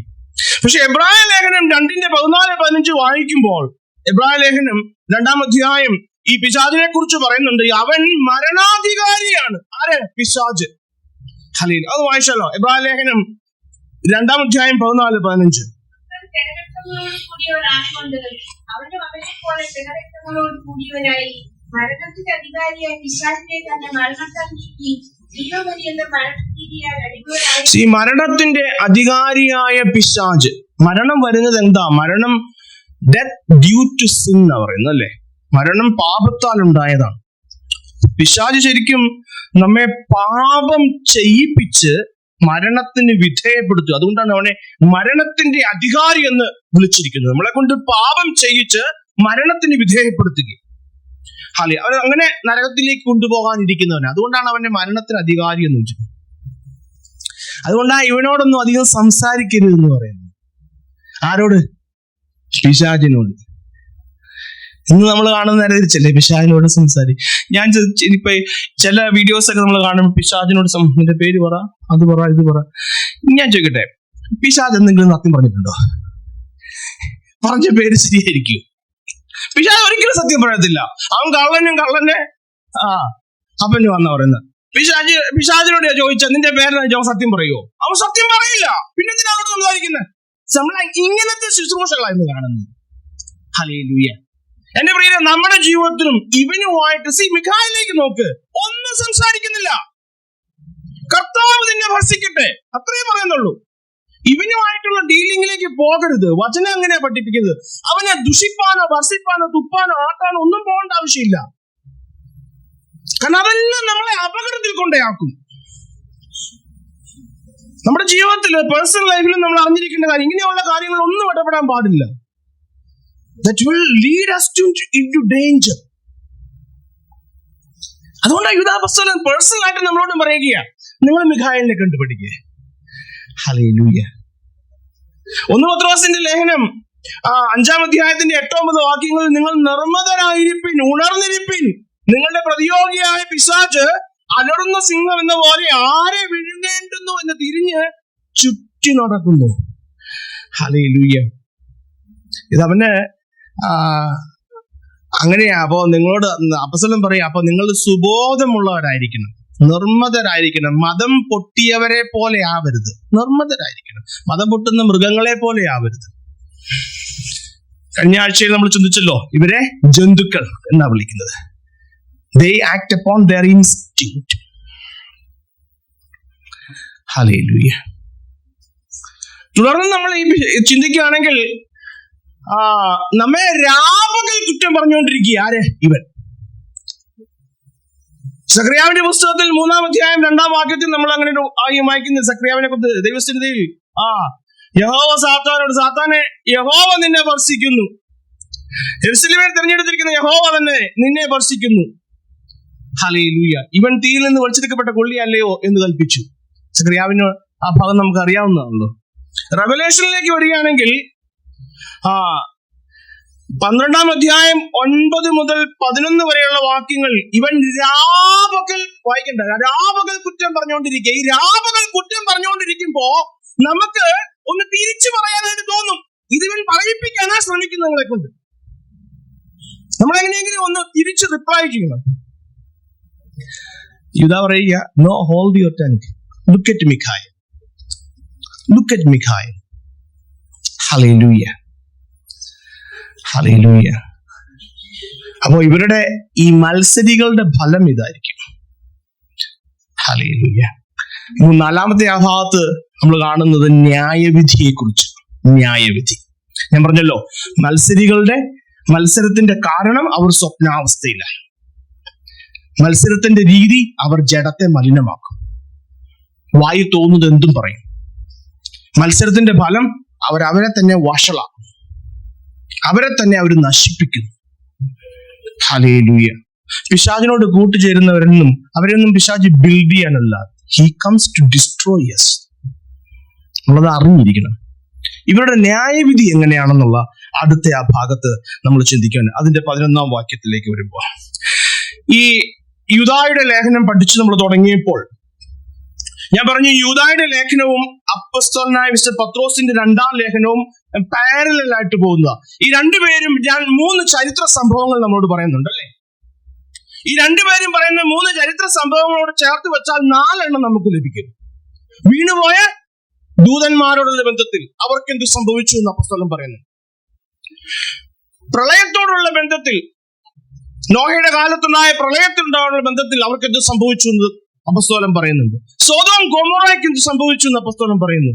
പക്ഷെ എബ്രായ ലേഖനം 2:14-15 വായിക്കുമ്പോൾ, എബ്രായ ലേഖനം 2-ാം അധ്യായം ഈ പിശാചിനെ കുറിച്ച് പറയുന്നുണ്ട്. അവൻ മരണാധികാരിയാണ്. ആര്? പിശാച്. ഹല്ലേലൂയ. അത് വായിച്ചാലോ, എബ്രായ ലേഖനം 2-ാം അധ്യായം 14-15. മരണത്തിന്റെ അധികാരിയായ പിശാച്. മരണം വരുന്നത് എന്താ? മരണം ഡെത്ത് ഡ്യൂ ടു സിൻ എന്ന് പറയുന്നത് അല്ലേ. മരണം പാപത്താൽ ഉണ്ടായതാണ്. പിശാച് ശരിക്കും നമ്മെ പാപം ചെയ്യിപ്പിച്ച് മരണത്തിന് വിധേയപ്പെടുത്തുക. അതുകൊണ്ടാണ് അവനെ മരണത്തിന്റെ അധികാരി എന്ന് വിളിച്ചിരിക്കുന്നത്. നമ്മളെ കൊണ്ട് പാപം ചെയ്യിച്ച് മരണത്തിന് വിധേയപ്പെടുത്തുക. ഹാലേ, അവൻ അങ്ങനെ നരകത്തിലേക്ക് കൊണ്ടുപോകാനിരിക്കുന്നവന്. അതുകൊണ്ടാണ് അവന്റെ മരണത്തിന് അധികാരി എന്ന് വെച്ചത്. അതുകൊണ്ടാണ് ഇവനോടൊന്നും അധികം സംസാരിക്കരുത് എന്ന് പറയുന്നത്. ആരോട്? പിശാചിനോട്. ഇന്ന് നമ്മൾ കാണുന്ന നേരെ തിരിച്ചല്ലേ, പിശാചിനോട് ഞാൻ ഇപ്പൊ ചില വീഡിയോസ് ഒക്കെ നമ്മൾ കാണുമ്പോൾ പിശാചിനോട് നിന്റെ പേര് പറ, അത് പറ, ഇത് പറ. ഞാൻ ചോദിക്കട്ടെ, പിശാച് എന്തെങ്കിലും സത്യം പറഞ്ഞിട്ടുണ്ടോ? പറഞ്ഞ പേര് ശരിയായിരിക്കും? പിശാച് ഒരിക്കലും സത്യം പറയത്തില്ല. അവൻ കള്ളന്റെ അപ്പന് വന്ന പറയുന്നത്. പിശാചിനോട് ചോദിച്ചാൽ നിന്റെ പേര് സത്യം പറയുമോ? അവൻ സത്യം പറയില്ല. പിന്നെ എന്തിനാണ് സംസാരിക്കുന്നത്? നമ്മൾ ഇങ്ങനത്തെ ശുശ്രൂഷകളായിരുന്നു കാണുന്നത്. ഹല്ലേലൂയ. എന്റെ പ്രിയരെ, നമ്മുടെ ജീവിതത്തിലും ഇവനുമായിട്ട് മിഖായിലേക്ക് നോക്ക്, ഒന്നും സംസാരിക്കുന്നില്ല. കർത്താവ് നിന്നെ ഭർഷിക്കട്ടെ, അത്രേ പറയുന്നുള്ളൂ. ഇവനുമായിട്ടുള്ള ഡീലിംഗിലേക്ക് പോകരുത്. വചനം എങ്ങനെയാ പഠിപ്പിക്കുന്നത്? അവനെ ദുഷിപ്പാനോ ഭർഷിപ്പാനോ തുപ്പാനോ ആക്കാനോ ഒന്നും പോകേണ്ട ആവശ്യമില്ല. കാരണം അതെല്ലാം നമ്മളെ അപകടത്തിൽ കൊണ്ടേയാക്കും. നമ്മുടെ ജീവിതത്തിൽ പേഴ്സണൽ ലൈഫിലും നമ്മൾ അറിഞ്ഞിരിക്കേണ്ട കാര്യം, ഇങ്ങനെയുള്ള കാര്യങ്ങളൊന്നും ഇടപെടാൻ പാടില്ല. That will lead us into danger. അതുകൊണ്ടാണ് യൂദാപൊസ്തലൻ പേഴ്സണലായിട്ട് നമ്മളോട് പറയുകയാണ്, നിങ്ങൾ മിഖായേലിനെ കണ്ടുപിടിക്കുക. ഹല്ലേലൂയ. 1 പത്രോസിന്റെ ലേഖനം 5-ാം അധ്യായത്തിന്റെ 8-9 വാക്യങ്ങളിൽ, നിങ്ങൾ നിർമ്മതരായിരിപ്പിൻ, ഉണർന്നിരിപ്പിൻ. നിങ്ങളുടെ പ്രതിയോഗിയായ പിശാച് അലറുന്ന സിംഹം എന്ന പോലെ ആരെ വിഴുങ്ങേണ്ടുന്നു എന്ന് തിരിഞ്ഞ് ചുറ്റി നടക്കുന്നു. ഹല്ലേലൂയ. ഇതവന് അങ്ങനെയാ. അപ്പോ നിങ്ങളോട് അപ്പോസ്തലൻ പറയാ, അപ്പൊ നിങ്ങൾ സുബോധമുള്ളവരായിരിക്കണം, നിർമ്മതരായിരിക്കണം. മതം പൊട്ടിയവരെ പോലെ ആവരുത്, നിർമ്മതരായിരിക്കണം. മതം പൊട്ടുന്ന മൃഗങ്ങളെ പോലെ ആവരുത്. കഴിഞ്ഞ ആഴ്ചയിൽ നമ്മൾ ചിന്തിച്ചല്ലോ, ഇവരെ ജന്തുക്കൾ എന്നാ വിളിക്കുന്നത്. They act upon their instinct. Hallelujah. തുടർന്ന് നമ്മൾ ഈ ചിന്തിക്കുകയാണെങ്കിൽ, നമ്മെ രാപകൽ കുറ്റം പറഞ്ഞുകൊണ്ടിരിക്കുക. ആര്? ഇവൻ. സക്രിയാവിന്റെ പുസ്തകത്തിൽ 3-ാം അധ്യായം 2-ാം വാക്യത്തിൽ നമ്മൾ അങ്ങനെ വായിക്കുന്നത്, സക്രിയാവിനെ കുറിച്ച് ദൈവസ്ഥിതി, യഹോവ സാത്താനോട്, സാത്താനെ, യഹോവ നിന്നെ ഭർഷിക്കുന്നു, യെരൂശലേമിനെ തിരഞ്ഞെടുത്തിരിക്കുന്ന യഹോവ തന്നെ നിന്നെ ഭർഷിക്കുന്നു. ഹല്ലേലൂയ. ഇവൻ തീയിൽ നിന്ന് വലിച്ചെടുക്കപ്പെട്ട കൊള്ളിയല്ലയോ എന്ന് കൽപ്പിച്ചു. സക്രിയാവിന് ആ ഭാഗം നമുക്ക് അറിയാവുന്നതാണല്ലോ. റെവലേഷനിലേക്ക് വരികയാണെങ്കിൽ 12-ാം അധ്യായം 9 മുതൽ 11 വരെയുള്ള വാക്യങ്ങൾ, ഇവൻ രാപകൽ വായിക്കണ്ട, രാപകൽ കുറ്റം പറഞ്ഞുകൊണ്ടിരിക്കുക. ഈ രാപകൽ കുറ്റം പറഞ്ഞുകൊണ്ടിരിക്കുമ്പോ നമുക്ക് ഒന്ന് തിരിച്ചു പറയാനായിട്ട് തോന്നും. ഇതിവൻ പറയിപ്പിക്കാനാ ശ്രമിക്കുന്നത് നമ്മളെ കൊണ്ട്. നമ്മൾ എങ്ങനെയെങ്കിലും ഒന്ന് തിരിച്ച് റിപ്ലൈ ചെയ്യണം. യൂദാ പറയുക, no, hold your tongue, look at Mikhael, look at Mikhael. Hallelujah, hallelujah. അപ്പോ ഇവരുടെ ഈ മത്സരികളുടെ ഫലം ഇതായിരിക്കും. ഹല്ലേലൂയ. 4-ാമത്തെ ആ ഭാഗത്ത് നമ്മൾ കാണുന്നത് ന്യായവിധിയെ കുറിച്ച്. ന്യായവിധി ഞാൻ പറഞ്ഞല്ലോ, മത്സരത്തിന്റെ കാരണം അവർ സ്വപ്നാവസ്ഥയിലായി. മത്സരത്തിന്റെ രീതി, അവർ ജഡത്തെ മലിനമാക്കും, വായു തോന്നുന്നത് എന്തും പറയും. മത്സരത്തിന്റെ ഫലം, അവരെ തന്നെ വഷളാക്കും, അവരെ തന്നെ അവർ നശിപ്പിക്കുന്നു. ഹല്ലേലൂയ. പിശാചിനോട് കൂട്ടുചേരുന്നവരൊന്നും അവരൊന്നും പിശാച് ബിൽഡ് ചെയ്യാനല്ല, he comes to destroy us. നമ്മളത് അറിഞ്ഞിരിക്കണം. ഇവരുടെ ന്യായവിധി എങ്ങനെയാണെന്നുള്ള അടുത്ത ആ ഭാഗത്ത് നമ്മൾ ചിന്തിക്കാൻ, അതിന്റെ 11-ാം വാക്യത്തിലേക്ക് വരുമ്പോ, ഈ യൂദായുടെ ലേഖനം പഠിച്ചു നമ്മൾ തുടങ്ങിയപ്പോൾ ഞാൻ പറഞ്ഞു, യൂദായുടെ ലേഖനവും അപ്പോസ്തലനായ വിശുദ്ധ പത്രോസിന്റെ 2-ാം ലേഖനവും പാരലൽ ആയിട്ട് പോകുന്ന ഈ രണ്ടുപേരും 3 ചരിത്ര സംഭവങ്ങൾ നമ്മളോട് പറയുന്നുണ്ട് അല്ലേ. ഈ രണ്ടുപേരും പറയുന്ന 3 ചരിത്ര സംഭവങ്ങളോട് ചേർത്ത് വെച്ചാൽ 4 എണ്ണം നമുക്ക് ലഭിക്കും. വീണുപോയ ദൂതന്മാരോടുള്ള ബന്ധത്തിൽ അവർക്ക് എന്ത് സംഭവിച്ചു എന്ന് അപ്പോസ്തലൻ പറയുന്നു. പ്രളയത്തോടുള്ള ബന്ധത്തിൽ, നോഹയുടെ കാലത്തുണ്ടായ പ്രളയത്തിലുണ്ടാവുന്ന ബന്ധത്തിൽ അവർക്ക് എന്ത് സംഭവിച്ചു എന്ന് അപ്പോസ്തലൻ പറയുന്നുണ്ട്. സൊദോം ഗൊമോറയ്ക്ക് എന്ത് സംഭവിച്ചു എന്ന് അപ്പോസ്തലൻ പറയുന്നു.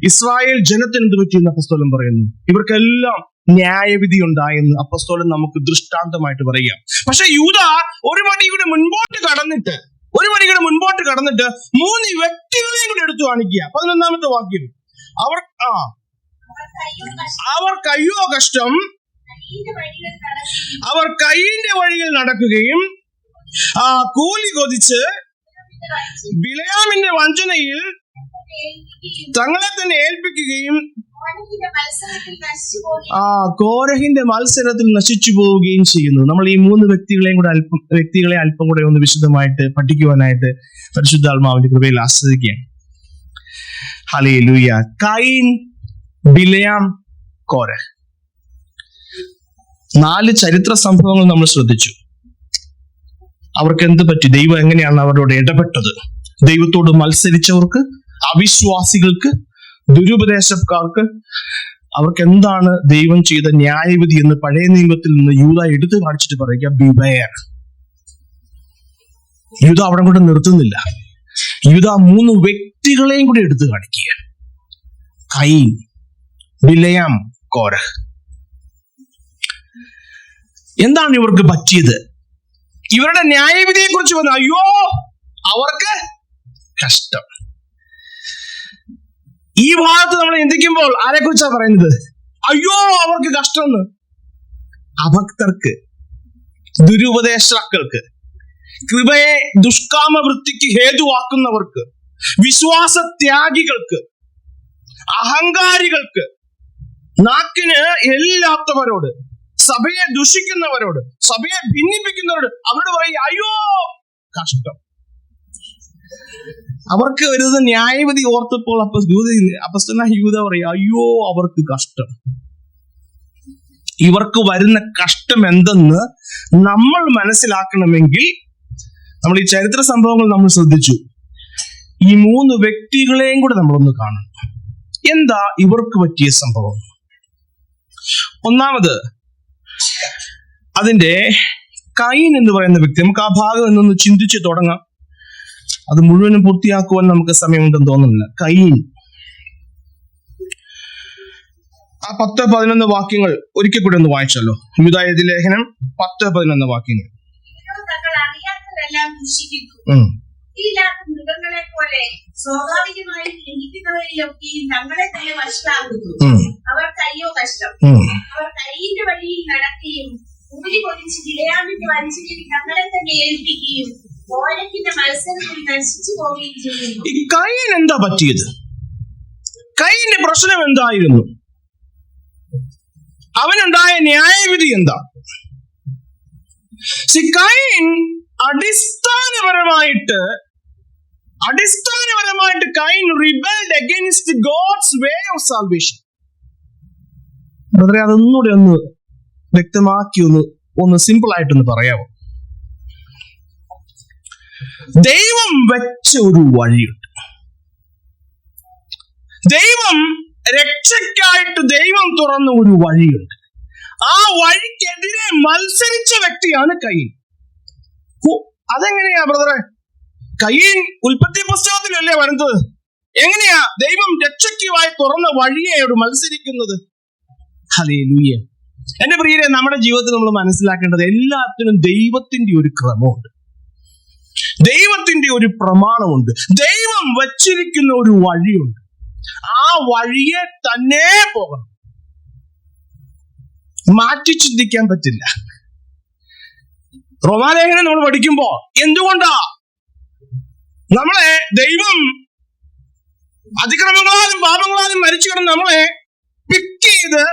ഇസ്രായേൽ ജനത്തിന് എന്ത് പറ്റി എന്ന് അപ്പോസ്തലൻ പറയുന്നു. ഇവർക്കെല്ലാം ന്യായവിധി ഉണ്ടായെന്ന് അപ്പോസ്തലൻ നമുക്ക് ദൃഷ്ടാന്തമായിട്ട് പറയുക. പക്ഷെ യൂദ ഒരു പടി കൂടെ മുൻപോട്ട് കടന്നിട്ട് 3 വ്യക്തികളെയും കൂടെ എടുത്തു കാണിക്കുക. 11-ാമത്തെ വാക്യം, അവർക്ക് അയ്യോ കഷ്ടം, അവർ കയ്യിന്റെ വഴിയിൽ നടക്കുകയും കൂലി കൊതിച്ച് ബിലയാമിന്റെ വഞ്ചനയിൽ തങ്ങളെ തന്നെ ഏൽപ്പിക്കുകയും കോരഹിന്റെ മത്സരത്തിൽ നശിച്ചു പോവുകയും ചെയ്യുന്നു. നമ്മൾ ഈ 3 വ്യക്തികളെ അല്പം കൂടെ ഒന്ന് വിശദമായിട്ട് പഠിക്കുവാനായിട്ട് പരിശുദ്ധാത്മാവിന്റെ കൃപയിൽ ആശ്രയിക്കുകയാണ്. ഹല്ലേലൂയ. കയീൻ, ബിലയാം, കോരഹ്. 4 ചരിത്ര സംഭവങ്ങൾ നമ്മൾ ശ്രദ്ധിച്ചു. അവർക്ക് എന്ത് പറ്റി? ദൈവം എങ്ങനെയാണ് അവരോട് ഇടപെട്ടത്? ദൈവത്തോട് മത്സരിച്ചവർക്ക്, അവിശ്വാസികൾക്ക്, ദുരുപദേശക്കാർക്ക്, അവർക്ക് എന്താണ് ദൈവം ചെയ്ത ന്യായവിധി എന്ന് പഴയ നിയമത്തിൽ നിന്ന് യൂദ എടുത്തു കാണിച്ചിട്ട് പറയുക, ബിവെയർ. യൂദ അവിടെ കൊണ്ട് നിർത്തുന്നില്ല. യൂദ 3 വ്യക്തികളെയും കൂടി എടുത്തു കാണിക്കുക. കയീൻ, ബിലയാം, കോരഹ്. എന്താണ് ഇവർക്ക് പറ്റിയത്? ഇവരുടെ ന്യായവിധിയെ കുറിച്ച് വന്നു, അയ്യോ അവർക്ക് കഷ്ടം. ഈ ഭാഗത്ത് നമ്മൾ ചിന്തിക്കുമ്പോൾ ആരെ കുറിച്ചാണ് പറയുന്നത്? അയ്യോ അവർക്ക് കഷ്ടം എന്ന്. അഭക്തർക്ക്, ദുരുപദേഷ്ടാക്കൾക്ക്, കൃപയെ ദുഷ്കാമവൃത്തിക്ക് ഹേതുവാക്കുന്നവർക്ക്, വിശ്വാസത്യാഗികൾക്ക്, അഹങ്കാരികൾക്ക്, നാക്കിന് എല്ലില്ലാത്തവരോട്, സഭയെ ദുഷിക്കുന്നവരോട്, സഭയെ ഭിന്നിപ്പിക്കുന്നവരോട് അവരോട് പറയുക, അയ്യോ കഷ്ടം. അവർക്ക് വരുന്ന ന്യായവിധി ഓർത്തപ്പോൾ അപ്പോസ്തലനായ യൂദ പറയും, അയ്യോ അവർക്ക് കഷ്ടം. ഇവർക്ക് വരുന്ന കഷ്ടം എന്തെന്ന് നമ്മൾ മനസ്സിലാക്കണമെങ്കിൽ നമ്മൾ ഈ ചരിത്ര സംഭവങ്ങൾ നമ്മൾ ശ്രദ്ധിച്ചു. ഈ 3 വ്യക്തികളെയും കൂടെ നമ്മളൊന്ന് കാണണം. എന്താ ഇവർക്ക് പറ്റിയ സംഭവം? ഒന്നാമത്, അതിന്റെ കയീൻ എന്ന് പറയുന്ന വ്യക്തി. നമുക്ക് ആ ഭാഗം എന്നൊന്ന് ചിന്തിച്ച് തുടങ്ങാം. അത് മുഴുവനും പൂർത്തിയാക്കുവാൻ നമുക്ക് സമയമുണ്ടെന്ന് തോന്നുന്നില്ല. കയീൻ, ആ 10-11 വാക്യങ്ങൾ ഒരിക്കൽ കൂടെ ഒന്ന് വായിച്ചല്ലോ. യൂദായുടെ ലേഖനം 10-11 വാക്യങ്ങൾ. മൃഗങ്ങളെ പോലെ സ്വാഭാവികമായി ലംഘിക്കുന്നവരിലൊക്കെയും തങ്ങളെ തന്നെ വഷളാക്കുന്നു. അവർക്ക് അയ്യോ കഷ്ടം. അവർ കയ്യിന്റെ വഴിയിൽ നടക്കുകയും കൂലി കൊതിച്ച് ബിലയാമിന്റെ വഞ്ചനയിൽ തങ്ങളെ തന്നെ ഏൽപ്പിക്കുകയും കോരഹിന്റെ മത്സരത്തിൽ നശിച്ചു പോവുകയും ചെയ്യുന്നു. ഈ കയീൻ എന്താ പറ്റിയത്? കയീന്റെ പ്രശ്നം എന്തായിരുന്നു? അവനുണ്ടായ ന്യായവിധി എന്താ? കയീൻ അടിസ്ഥാനപരമായിട്ട് Cain rebelled against God's way of salvation. ബ്രദറെ, അതൊന്നുകൂടെ ഒന്ന് വ്യക്തമാക്കി ഒന്ന് സിമ്പിൾ ആയിട്ടൊന്ന് പറയാമോ? ദൈവം വെച്ച ഒരു വഴിയുണ്ട്. ദൈവം രക്ഷയ്ക്കായിട്ട് ദൈവം തുറന്ന ഒരു വഴിയുണ്ട്. ആ വഴിക്കെതിരെ മത്സരിച്ച വ്യക്തിയാണ് കയീൻ. അതെങ്ങനെയാ ബ്രദറെ? കയീൻ ഉൽപ്പത്തി പുസ്തകത്തിലല്ലേ വരുന്നത്? എങ്ങനെയാ ദൈവം രക്ഷയ്ക്കുമായി തുറന്ന വഴിയോട് മത്സരിക്കുന്നത്? ഹല്ലേലൂയ. എന്റെ പ്രിയരെ, നമ്മുടെ ജീവിതത്തിൽ നമ്മൾ മനസ്സിലാക്കേണ്ടത് എല്ലാത്തിനും ദൈവത്തിന്റെ ഒരു ക്രമമുണ്ട്, ദൈവത്തിന്റെ ഒരു പ്രമാണമുണ്ട്, ദൈവം വച്ചിരിക്കുന്ന ഒരു വഴിയുണ്ട്. ആ വഴിയെ തന്നെ പോകണം, മാറ്റി ചിന്തിക്കാൻ പറ്റില്ല. റോമാലേഖനം നമ്മൾ പഠിക്കുമ്പോ എന്തുകൊണ്ടാ നമ്മളെ ദൈവം അതിക്രമങ്ങളാലും പാപങ്ങളാലും മരിച്ചു കിടന്ന് നമ്മളെ പിക്ക് ചെയ്ത്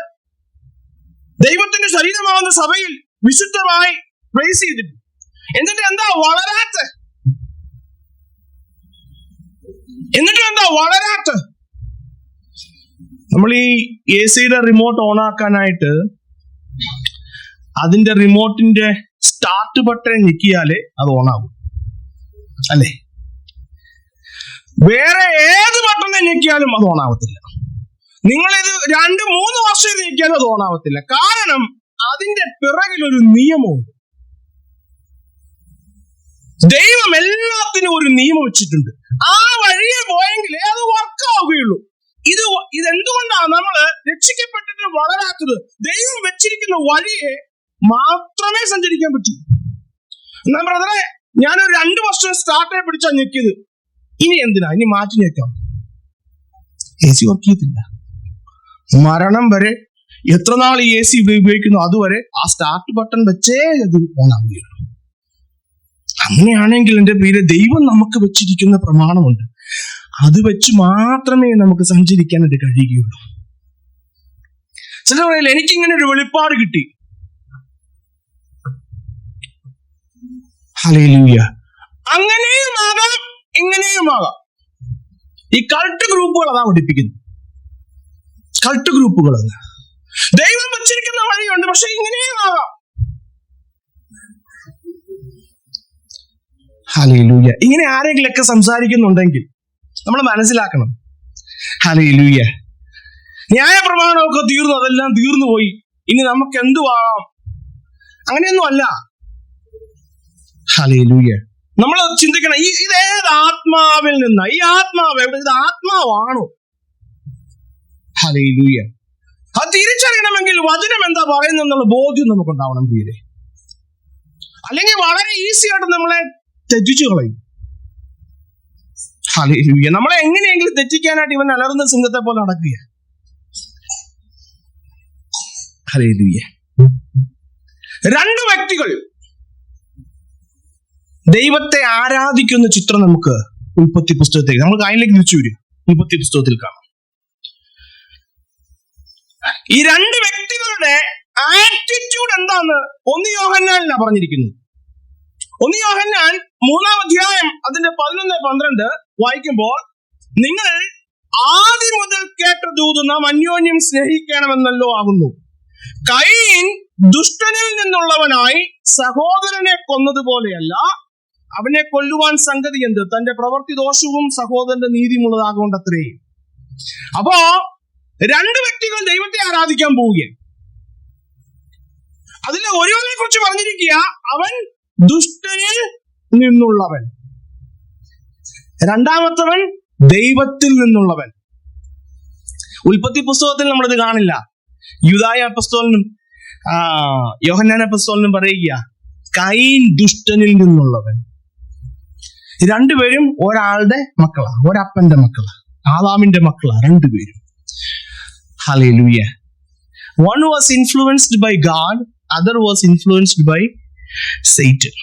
ദൈവത്തിന്റെ ശരീരമാകുന്ന സഭയിൽ വിശുദ്ധമായി പ്രൈസ് ചെയ്തിട്ട്, എന്നിട്ട് എന്താ വളരാത്ത? നമ്മൾ ഈ AC-യുടെ റിമോട്ട് ഓൺ ആക്കാനായിട്ട് അതിന്റെ റിമോട്ടിന്റെ സ്റ്റാർട്ട് ബട്ടൺ ഞെക്കിയാലേ അത് ഓൺ ആകും, അല്ലേ? വേറെ ഏത് ബട്ടൺ ഞെക്കിയാലും അത് ഓൺ ആവത്തില്ല. നിങ്ങളിത് 2-3 വർഷം ഞെക്കിയാലും അത് ഓൺ ആവത്തില്ല. കാരണം അതിന്റെ പിറകിലൊരു നിയമമുണ്ട്. ദൈവം എല്ലാത്തിനും ഒരു നിയമം വെച്ചിട്ടുണ്ട്. ആ വഴിയെ പോയെങ്കിലേ അത് വർക്ക് ആവുകയുള്ളൂ. ഇതെന്തുകൊണ്ടാണ് നമ്മൾ രക്ഷിക്കപ്പെട്ടിട്ട് വളരാത്തത്? ദൈവം വെച്ചിരിക്കുന്ന വഴിയെ മാത്രമേ സഞ്ചരിക്കാൻ പറ്റൂ. എന്നാ ബ്രദറെ, ഞാനൊരു 2 വർഷം സ്റ്റാർട്ടേ പിടിച്ചാ ഞെക്കിയത്. ഇനി എന്തിനാ, ഇനി മാറ്റി ഞെക്കാം. AC വർക്ക് ചെയ്തില്ല. മരണം വരെ എത്ര നാൾ ഈ AC ഉപയോഗിക്കുന്നു അതുവരെ ആ സ്റ്റാർട്ട് ബട്ടൺ വെച്ചേ അത് ഓണാവുകയുള്ളൂ. അങ്ങനെയാണെങ്കിൽ എന്റെ പേര് ദൈവം നമുക്ക് വെച്ചിരിക്കുന്ന പ്രമാണമുണ്ട്. അത് വെച്ച് മാത്രമേ നമുക്ക് സഞ്ചരിക്കാനായിട്ട് കഴിയുകയുള്ളൂ. ചില പറയില്ല, എനിക്കിങ്ങനെ ഒരു വെളിപ്പാട് കിട്ടി. ഹല്ലേലൂയ. അങ്ങനെയുമാകാം ഇങ്ങനെയുമാകാം. ഈ കൾട്ട് ഗ്രൂപ്പുകൾ അതാ പഠിപ്പിക്കുന്നു. കൾട്ട് ഗ്രൂപ്പുകൾ ദൈവം വച്ചിരിക്കുന്ന വഴിയുണ്ട്, പക്ഷെ ഇങ്ങനെയും ആകാം. ഹല്ലേലൂയ. ഇങ്ങനെ ആരെങ്കിലൊക്കെ സംസാരിക്കുന്നുണ്ടെങ്കിൽ നമ്മൾ മനസ്സിലാക്കണം, ഹല്ലേലൂയ, ന്യായപ്രമാണമൊക്കെ തീർന്നു, അതെല്ലാം തീർന്നു പോയി, ഇനി നമുക്ക് എന്തുവാം? അങ്ങനെയൊന്നും അല്ല. ഹല്ലേലൂയ. നമ്മൾ ചിന്തിക്കണം, ഇതേത് ആത്മാവിൽ നിന്നാ? ഈ ആത്മാവ് എവിടെ? ഇത് ആത്മാവാണോ? ഹല്ലേലൂയ. അത് തിരിച്ചറിയണമെങ്കിൽ വചനം എന്താ പറയുന്നെന്നുള്ള ബോധ്യം നമുക്കുണ്ടാവണം തീരെ. അല്ലെങ്കിൽ വളരെ ഈസി ആയിട്ട് നമ്മളെ തെറ്റിച്ചു കളയും. ഹല്ലേലൂയ. നമ്മളെ എങ്ങനെയെങ്കിലും തെറ്റിക്കാനായിട്ട് ഇവൻ അലറുന്ന സിംഹത്തെ പോലെ നടക്കുക. ഹല്ലേലൂയ. 2 വ്യക്തികൾ ദൈവത്തെ ആരാധിക്കുന്ന ചിത്രം നമുക്ക് ഉൽപ്പത്തി പുസ്തകത്തേക്ക്, നമുക്ക് അതിലേക്ക് തിരിച്ചു വരും. ഉൽപ്പത്തി പുസ്തകത്തിൽ കാണാം. ഈ 2 വ്യക്തികളുടെ ആറ്റിറ്റ്യൂഡ് എന്താന്ന് 1 യോഹന്നാനിലാണ് പറഞ്ഞിരിക്കുന്നത്. 1 യോഹന്നാൻ 3-ാം അധ്യായം അതിന്റെ 11-12 വായിക്കുമ്പോൾ, നിങ്ങൾ ആദ്യം മുതൽ കേട്ട ദൂത് നാം അന്യോന്യം സ്നേഹിക്കണമെന്നല്ലോ ആകുന്നു. കയീൻ ദുഷ്ടനിൽ നിന്നുള്ളവനായി സഹോദരനെ കൊന്നതുപോലെയല്ല, അവനെ കൊല്ലുവാൻ സംഗതി എന്ത്? തന്റെ പ്രവൃത്തി ദോഷവും സഹോദരന്റെ നീതിയുമുള്ളതാകൊണ്ടത്രേ. അപ്പോ 2 വ്യക്തികൾ ദൈവത്തെ ആരാധിക്കാൻ പോവുകയാണ്. അതിൽ ഒരുവനെ കുറിച്ച് പറഞ്ഞിരിക്കുക, അവൻ ദുഷ്ടനിൽ നിന്നുള്ളവൻ. രണ്ടാമത്തവൻ ദൈവത്തിൽ നിന്നുള്ളവൻ. ഉൽപ്പത്തി പുസ്തകത്തിൽ നമ്മളിത് കാണില്ല. യൂദായ അപ്പസ്തോലനും യോഹന്നാൻ അപ്പസ്തോലനും പറയുക, കയീൻ ദുഷ്ടനിൽ നിന്നുള്ളവൻ. 2 പേരും ഒരാളുടെ മക്കളാ, ഒരപ്പന്റെ മക്കളാ, ആദാമിന്റെ മക്കളാ 2 പേരും. Hallelujah. One was influenced by God, other was influenced by Satan.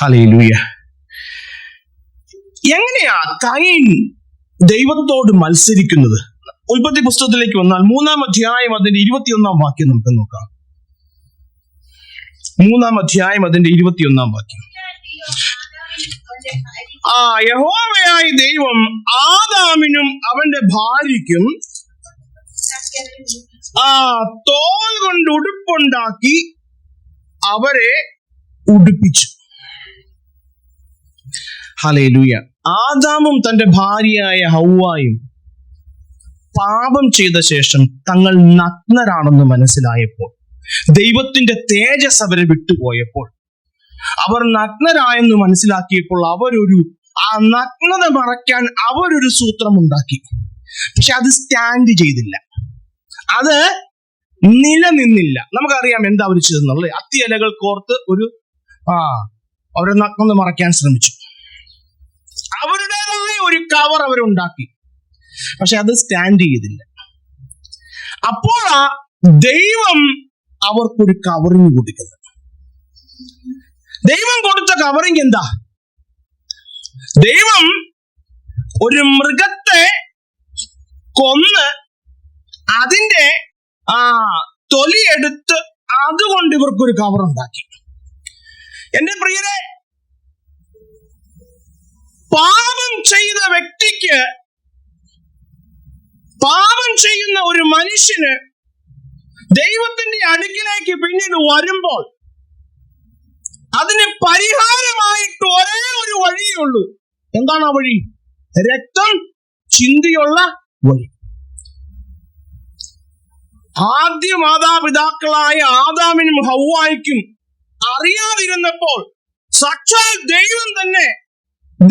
Hallelujah. എങ്ങനെയാ കയീൻ ദൈവത്തോട് മത്സരിക്കുന്നത്? ഉൽപ്പത്തി പുസ്തകത്തിലേക്ക് വന്നാൽ 3-ാം അധ്യായം അതിന്റെ 21-ാം വാക്യം നമുക്ക് നോക്കാം. 3-ാം അധ്യായം അതിന്റെ 21-ാം വാക്യം. യഹോവയായ ദൈവം ആദാമിനും അവന്റെ ഭാര്യയ്ക്കും തോൽ കൊണ്ട് ഉടുപ്പുണ്ടാക്കി അവരെ ഉടുപ്പിച്ചു. ഹല്ലേലൂയ. ആദാമും തന്റെ ഭാര്യയായ ഹവ്വായും പാപം ചെയ്ത ശേഷം തങ്ങൾ നഗ്നരാണെന്ന് മനസ്സിലായപ്പോൾ, ദൈവത്തിന്റെ തേജസ് അവരെ വിട്ടുപോയപ്പോൾ, അവർ നഗ്നരായെന്ന് മനസ്സിലാക്കിയപ്പോൾ ആ നഗ്നത മറയ്ക്കാൻ അവരൊരു സൂത്രം ഉണ്ടാക്കി. പക്ഷെ അത് സ്റ്റാൻഡ് ചെയ്തില്ല, അത് നിലനിന്നില്ല. നമുക്കറിയാം എന്താ അവർ ചെയ്തെന്നുള്ളത്. അത്തിയിലകൾ കോർത്ത് അവരെ നഗ്നത മറയ്ക്കാൻ ശ്രമിച്ചു. അവരുടേതായ ഒരു കവർ അവരുണ്ടാക്കി, പക്ഷെ അത് സ്റ്റാൻഡ് ചെയ്തില്ല. അപ്പോഴാ ദൈവം അവർക്കൊരു കവറിങ് കൊടുക്കുന്നത്. ദൈവം കൊടുത്ത കവറിങ് എന്താ? ദൈവം ഒരു മൃഗത്തെ കൊന്ന് അതിന്റെ തൊലിയെടുത്ത് അതുകൊണ്ട് ഇവർക്കൊരു കവർ ഉണ്ടാക്കി. എന്റെ പ്രിയരെ, പാപം ചെയ്ത വ്യക്തിക്ക്, പാപം ചെയ്യുന്ന ഒരു മനുഷ്യന് ദൈവത്തിന്റെ അടുക്കിലേക്ക് പിന്നീട് വരുമ്പോൾ അതിന് പരിഹാരമായിട്ട് ഒരേ ഒരു വഴിയേ ഉള്ളൂ. എന്താണ് ആ വഴി? രക്തം ചിന്തിയുള്ള വഴി. ആദ്യ മാതാപിതാക്കളായ ആദാമിനും ഹവ്വായ്ക്കും അറിയാതിരുന്നപ്പോൾ സാക്ഷാൽ ദൈവം തന്നെ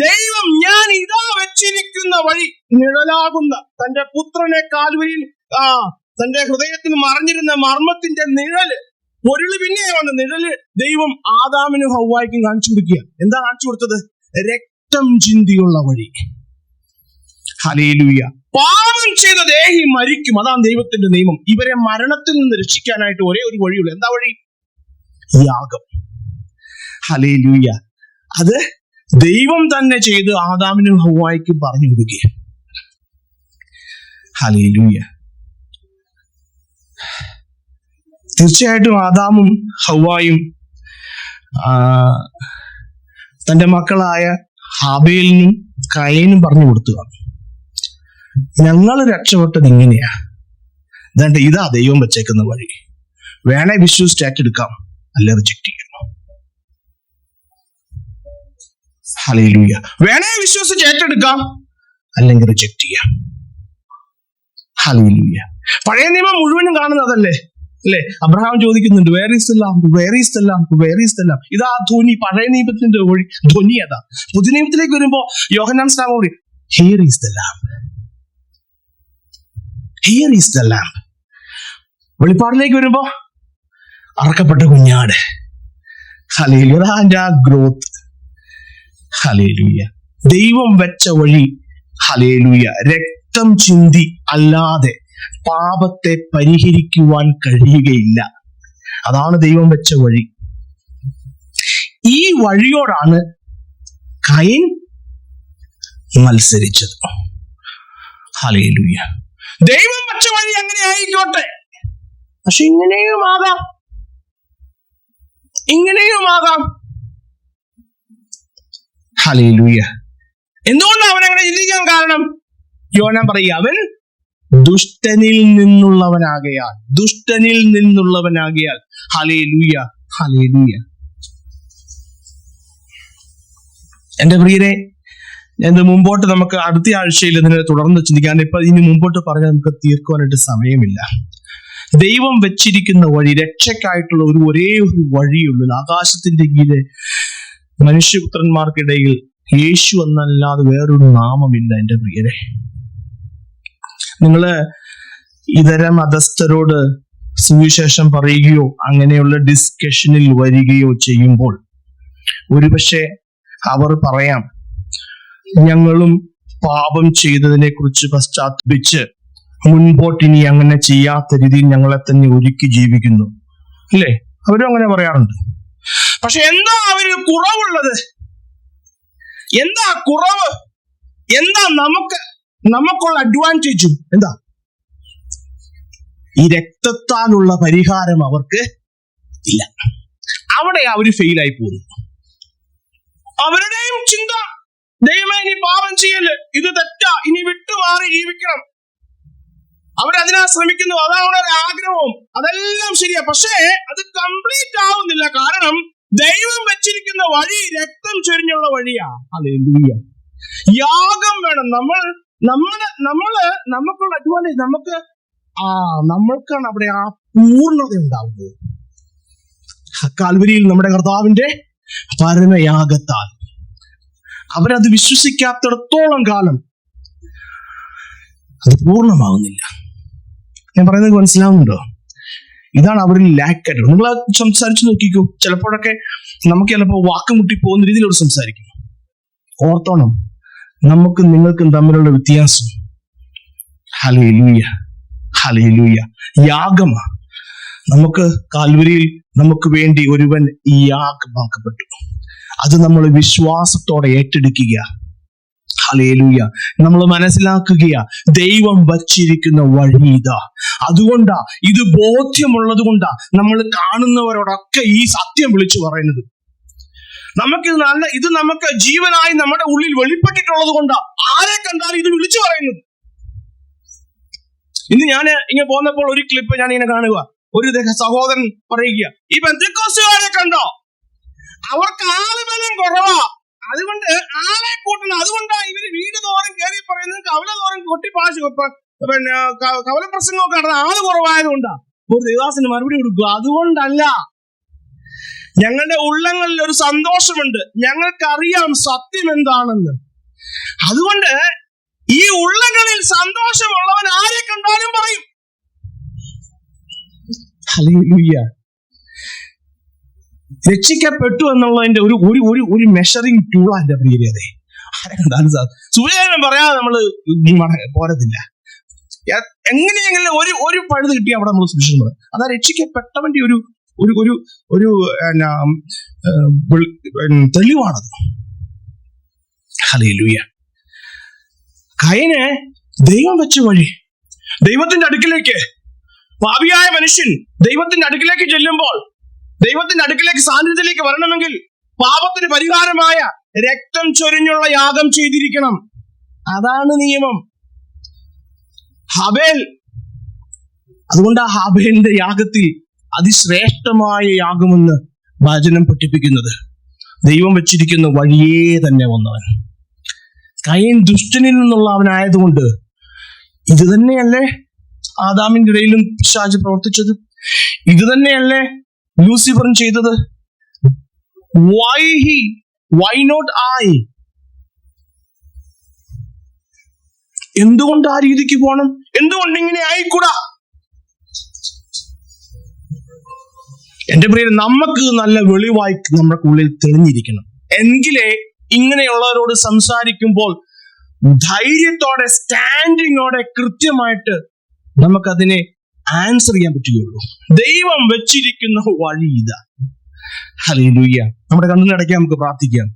ദൈവം ഞാൻ ഇതാ വെച്ചിരിക്കുന്ന വഴി നിഴലാകുന്ന തന്റെ പുത്രനെ കാൽവരിയിൽ തന്റെ ഹൃദയത്തിൽ മറഞ്ഞിരുന്ന മർമ്മത്തിന്റെ നിഴല് പൊരുള് പിന്നെ വന്ന നിഴല് ദൈവം ആദാമിനും ഹവ്വായ്ക്കും കാണിച്ചു കൊടുക്കുക. എന്താ കാണിച്ചു കൊടുത്തത്? രക്തം ചിന്തിയുള്ള വഴി. ഹല്ലേലൂയ. പാപം ചെയ്ത ദേഹി മരിക്കും. അതാണ് ദൈവത്തിന്റെ നിയമം. ഇവരെ മരണത്തിൽ നിന്ന് രക്ഷിക്കാനായിട്ട് ഒരേ ഒരു വഴിയുള്ളൂ. എന്താ വഴി? യാഗം. ഹല്ലേലൂയ. അത് ദൈവം തന്നെ ചെയ്ത് ആദാമിനും ഹവ്വായ്ക്കും പറഞ്ഞു കൊടുക്കുക. ഹല്ലേലൂയ. തീർച്ചയായിട്ടും ആദാമും ഹവ്വായും തന്റെ മക്കളായ ഹാബേലിനും കയനും പറഞ്ഞു കൊടുത്തു, ഞങ്ങൾ രക്ഷപ്പെട്ടത് ഇങ്ങനെയാ, എന്നിട്ട് ഇതാ ദൈവം വെച്ചേക്കുന്ന വഴി. വേണേ വിശ്വസിച്ച് ഏറ്റെടുക്കാം, അല്ല റിജക്ട് ചെയ്യണം. ഹല്ലേലൂയ. വേണേ വിശ്വസിച്ച് ഏറ്റെടുക്കാം, അല്ലെങ്കിൽ റിജക്ട് ചെയ്യാം. ഹല്ലേലൂയ. പഴയ നിയമം മുഴുവനും കാണുന്നതല്ലേ അല്ലെ? അബ്രഹാം ചോദിക്കുന്നുണ്ട്, where is the lamb, where is the lamb, where is the lamb. ഇതാ ധ്വനി. പഴയ നിയമത്തിന്റെ ധ്വനി അതാ. പുതിയ നിയമത്തിലേക്ക് വരുമ്പോ യോഹന്നാൻ സ്നാപകൻ പറയും, here is the lamb, here is the lamb. വെളിപ്പാടിലേക്ക് വരുമ്പോ അറക്കപ്പെട്ട കുഞ്ഞാട്. ഹല്ലേലൂയ. അതിന്റെ ആ ഗ്രോത്ത്. ഹല്ലേലൂയ. ദൈവം വെച്ച വഴി. ഹല്ലേലൂയ. രക്തം ചിന്തി അല്ലാതെ പാപത്തെ പരിഹരിക്കുവാൻ കഴിയുകയില്ല. അതാണ് ദൈവം വെച്ച വഴി. ഈ വഴിയോടാണ് കയൻ മത്സരിച്ചത്. ഹല്ലേലൂയ. ദൈവം വെച്ച വഴി അങ്ങനെ ആയിക്കോട്ടെ, പക്ഷെ ഇങ്ങനെയുമാകാം, ഇങ്ങനെയുമാകാം. ഹല്ലേലൂയ. എന്തുകൊണ്ടാണ് അവൻ അങ്ങനെ ചിന്തിക്കാൻ കാരണം? യോഹന്നാൻ പറയുക, അവൻ ദുഷ്ടനിൽ നിന്നുള്ളവനാകയാൽ, ദുഷ്ടനിൽ നിന്നുള്ളവനാകയാൽ. ഹല്ലേലൂയ. ഹല്ലേലൂയ. എന്റെ പ്രിയരെ, ഇത് മുമ്പോട്ട് നമുക്ക് അടുത്ത ആഴ്ചയിൽ ഇതിനെ തുടർന്ന് ചിന്തിക്കാൻ, ഇപ്പൊ ഇനി മുമ്പോട്ട് പറഞ്ഞാൽ നമുക്ക് തീർക്കുവാനായിട്ട് സമയമില്ല. ദൈവം വെച്ചിരിക്കുന്ന വഴി, രക്ഷയ്ക്കായിട്ടുള്ള ഒരേ ഒരു വഴിയുള്ളൂ. ആകാശത്തിന്റെ കീഴിലെ മനുഷ്യപുത്രന്മാർക്കിടയിൽ യേശു എന്നല്ലാതെ വേറൊരു നാമമില്ല. എന്റെ പ്രിയരെ, നിങ്ങള് ഇതര മതസ്ഥരോട് സുവിശേഷം പറയുകയോ അങ്ങനെയുള്ള ഡിസ്കഷനിൽ വരികയോ ചെയ്യുമ്പോൾ ഒരുപക്ഷെ അവർ പറയാം, ഞങ്ങളും പാപം ചെയ്തതിനെ കുറിച്ച് പശ്ചാത്തപിച്ച് മുൻപോട്ട് ഇനി അങ്ങനെ ചെയ്യാത്ത രീതിയിൽ ഞങ്ങളെ തന്നെ ഒരുക്കി ജീവിക്കുന്നു, അല്ലേ? അവരും അങ്ങനെ പറയാറുണ്ട്. പക്ഷെ എന്താ അവര് കുറവുള്ളത്? എന്താ കുറവ്? എന്താ നമുക്കുള്ള അഡ്വാൻറ്റേജും എന്താ? ഈ രക്തത്താലുള്ള പരിഹാരം അവർക്ക് ഇല്ല. അവിടെ അവര് ഫെയിലായി പോകുന്നു. അവരുടെയും ചിന്ത, ദൈവമേ ഇനി പാപം ചെയ്യല്, ഇത് തെറ്റാ, ഇനി വിട്ടുമാറി ജീവിക്കണം. അവരതിനാ ശ്രമിക്കുന്നു. അതാണ് അവരുടെ ആഗ്രഹവും. അതെല്ലാം ശരിയാ, പക്ഷേ അത് കംപ്ലീറ്റ് ആവുന്നില്ല. കാരണം ദൈവം വെച്ചിരിക്കുന്ന വഴി രക്തം ചൊരിഞ്ഞുള്ള വഴിയാ. ഹല്ലേലൂയ. യാഗം വേണം. നമുക്കുള്ള അഡ്വാൻറ്റേജ്, നമ്മൾക്കാണ് അവിടെ ആ പൂർണ്ണത ഉണ്ടാവുന്നത്. കാൽവരിയിൽ നമ്മുടെ കർത്താവിന്റെ പരമയാഗത്താൽ. അവരത് വിശ്വസിക്കാത്തിടത്തോളം കാലം അത് പൂർണ്ണമാകുന്നില്ല. ഞാൻ പറയുന്നത് മനസ്സിലാവുന്നുണ്ടോ? ഇതാണ് അവരിൽ ലാക്ക്. നിങ്ങൾ സംസാരിച്ചു നോക്കിക്കോ. ചിലപ്പോഴൊക്കെ നമുക്ക് ചിലപ്പോൾ വാക്കുമുട്ടി പോകുന്ന രീതിയിലൂടെ സംസാരിക്കും. ഓർത്തോണം, നമുക്കും നിങ്ങൾക്കും തമ്മിലുള്ള വ്യത്യാസം. ഹല്ലേലൂയ. ഹല്ലേലൂയ. യാഗമാ. നമുക്ക് കാൽവരിയിൽ നമുക്ക് വേണ്ടി ഒരുവൻ യാഗമാക്കപ്പെട്ടു. അത് നമ്മൾ വിശ്വാസത്തോടെ ഏറ്റെടുക്കുക. ഹല്ലേലൂയ. നമ്മൾ മനസ്സിലാക്കുകയാ, ദൈവം വച്ചിരിക്കുന്ന വഴി ഇതാ. അതുകൊണ്ടാ, ഇത് ബോധ്യമുള്ളത് കൊണ്ടാ നമ്മൾ കാണുന്നവരോടൊക്കെ ഈ സത്യം വിളിച്ചു പറയുന്നത്. ഇത് നമുക്ക് ജീവനായി നമ്മുടെ ഉള്ളിൽ വെളിപ്പെട്ടിട്ടുള്ളത് കൊണ്ടാ ആരെ കണ്ടാലും ഇത് വിളിച്ചു പറയുന്നത്. ഇന്ന് ഞാൻ ഇങ്ങനെ പോന്നപ്പോൾ ഒരു ക്ലിപ്പ് ഞാൻ ഇങ്ങനെ കാണുക. ഒരു സഹോദരൻ പറയുക, ഈ പെന്തക്കോസ്തുകാരെ കണ്ടോ, അവർക്ക് ആളുബലം കുറവാ, അതുകൊണ്ട് ആളെ കൂട്ടണം, അതുകൊണ്ടാ ഇവര് വീട് തോറും കയറി പറയുന്നത്, കവല തോറും കൊട്ടിപ്പാശ് കവലപ്രസംഗമൊക്കെ നടന്ന ആള് കുറവായത് കൊണ്ടാ. ഒരു ദേവദാസന് മറുപടി കൊടുക്കുക, അതുകൊണ്ടല്ല. ഞങ്ങളുടെ ഉള്ളങ്ങളിൽ ഒരു സന്തോഷമുണ്ട്. ഞങ്ങൾക്കറിയാം സത്യം എന്താണെന്ന്. അതുകൊണ്ട് ഈ ഉള്ളങ്ങളിൽ സന്തോഷമുള്ളവൻ ആരെ കണ്ടാലും പറയും ഹല്ലേലൂയ. രക്ഷിക്കപ്പെട്ടു എന്നുള്ളതിന്റെ ഒരു ഒരു ഒരു ഒരു മെഷറിംഗ് ടൂളാ എന്റെ പ്രിയരേ. ആരെ കണ്ടാലും സുവിശേഷം പറയാതെ നമ്മള് പോരത്തില്ല. എങ്ങനെയെങ്കിലും ഒരു പഴുത് കിട്ടിയ അവിടെ നമ്മൾ സുവിശേഷം പറയും. അതാ രക്ഷിക്കപ്പെട്ടവന്റെ ഒരു ഒരു ഒരു ഒരു തെളിവാണത്. ഹല്ലേലൂയ. കയീന് ദൈവം വെച്ച വഴി, ദൈവത്തിന്റെ അടുക്കിലേക്ക് പാപിയായ മനുഷ്യൻ ദൈവത്തിന്റെ അടുക്കിലേക്ക് ചെല്ലുമ്പോൾ, ദൈവത്തിന്റെ അടുക്കിലേക്ക് സാന്നിധ്യത്തിലേക്ക് വരണമെങ്കിൽ പാപത്തിന് പരിഹാരമായ രക്തം ചൊരിഞ്ഞുള്ള യാഗം ചെയ്തിരിക്കണം. അതാണ് നിയമം. ഹാബേൽ, അതുകൊണ്ട് ആ ഹാബേലിന്റെ യാഗത്തിൽ അതിശ്രേഷ്ഠമായ യാഗമെന്ന് വചനം പഠിപ്പിക്കുന്നത് ദൈവം വെച്ചിരിക്കുന്ന വഴിയേ തന്നെ വന്നവൻ. കയീൻ ദുഷ്ടനിൽ നിന്നുള്ള അവനായതുകൊണ്ട് ഇത് തന്നെയല്ലേ ആദാമിന്റെ ഇടയിലും പിശാച് പ്രവർത്തിച്ചത്? ഇത് തന്നെയല്ലേ ലൂസിഫറും ചെയ്തത്? Why not I? എന്തുകൊണ്ട് ആ രീതിക്ക് പോകണം? എന്തുകൊണ്ട് ഇങ്ങനെ ആയിക്കൂടാ? എന്റെ പ്രിയ, നമുക്ക് നല്ല വെളിവായി നമ്മുടെ ഉള്ളിൽ തെളിഞ്ഞിരിക്കണം. എങ്കിലേ ഇങ്ങനെയുള്ളവരോട് സംസാരിക്കുമ്പോൾ ധൈര്യത്തോടെ, സ്റ്റാൻഡിങ്ങോടെ, കൃത്യമായിട്ട് നമുക്കതിനെ ആൻസർ ചെയ്യാൻ പറ്റുകയുള്ളൂ. ദൈവം വെച്ചിരിക്കുന്ന വഴി ഇതാ. ഹല്ലേലൂയ. നമ്മുടെ കണ്ണിനടയ്ക്കാൻ നമുക്ക് പ്രാർത്ഥിക്കാം.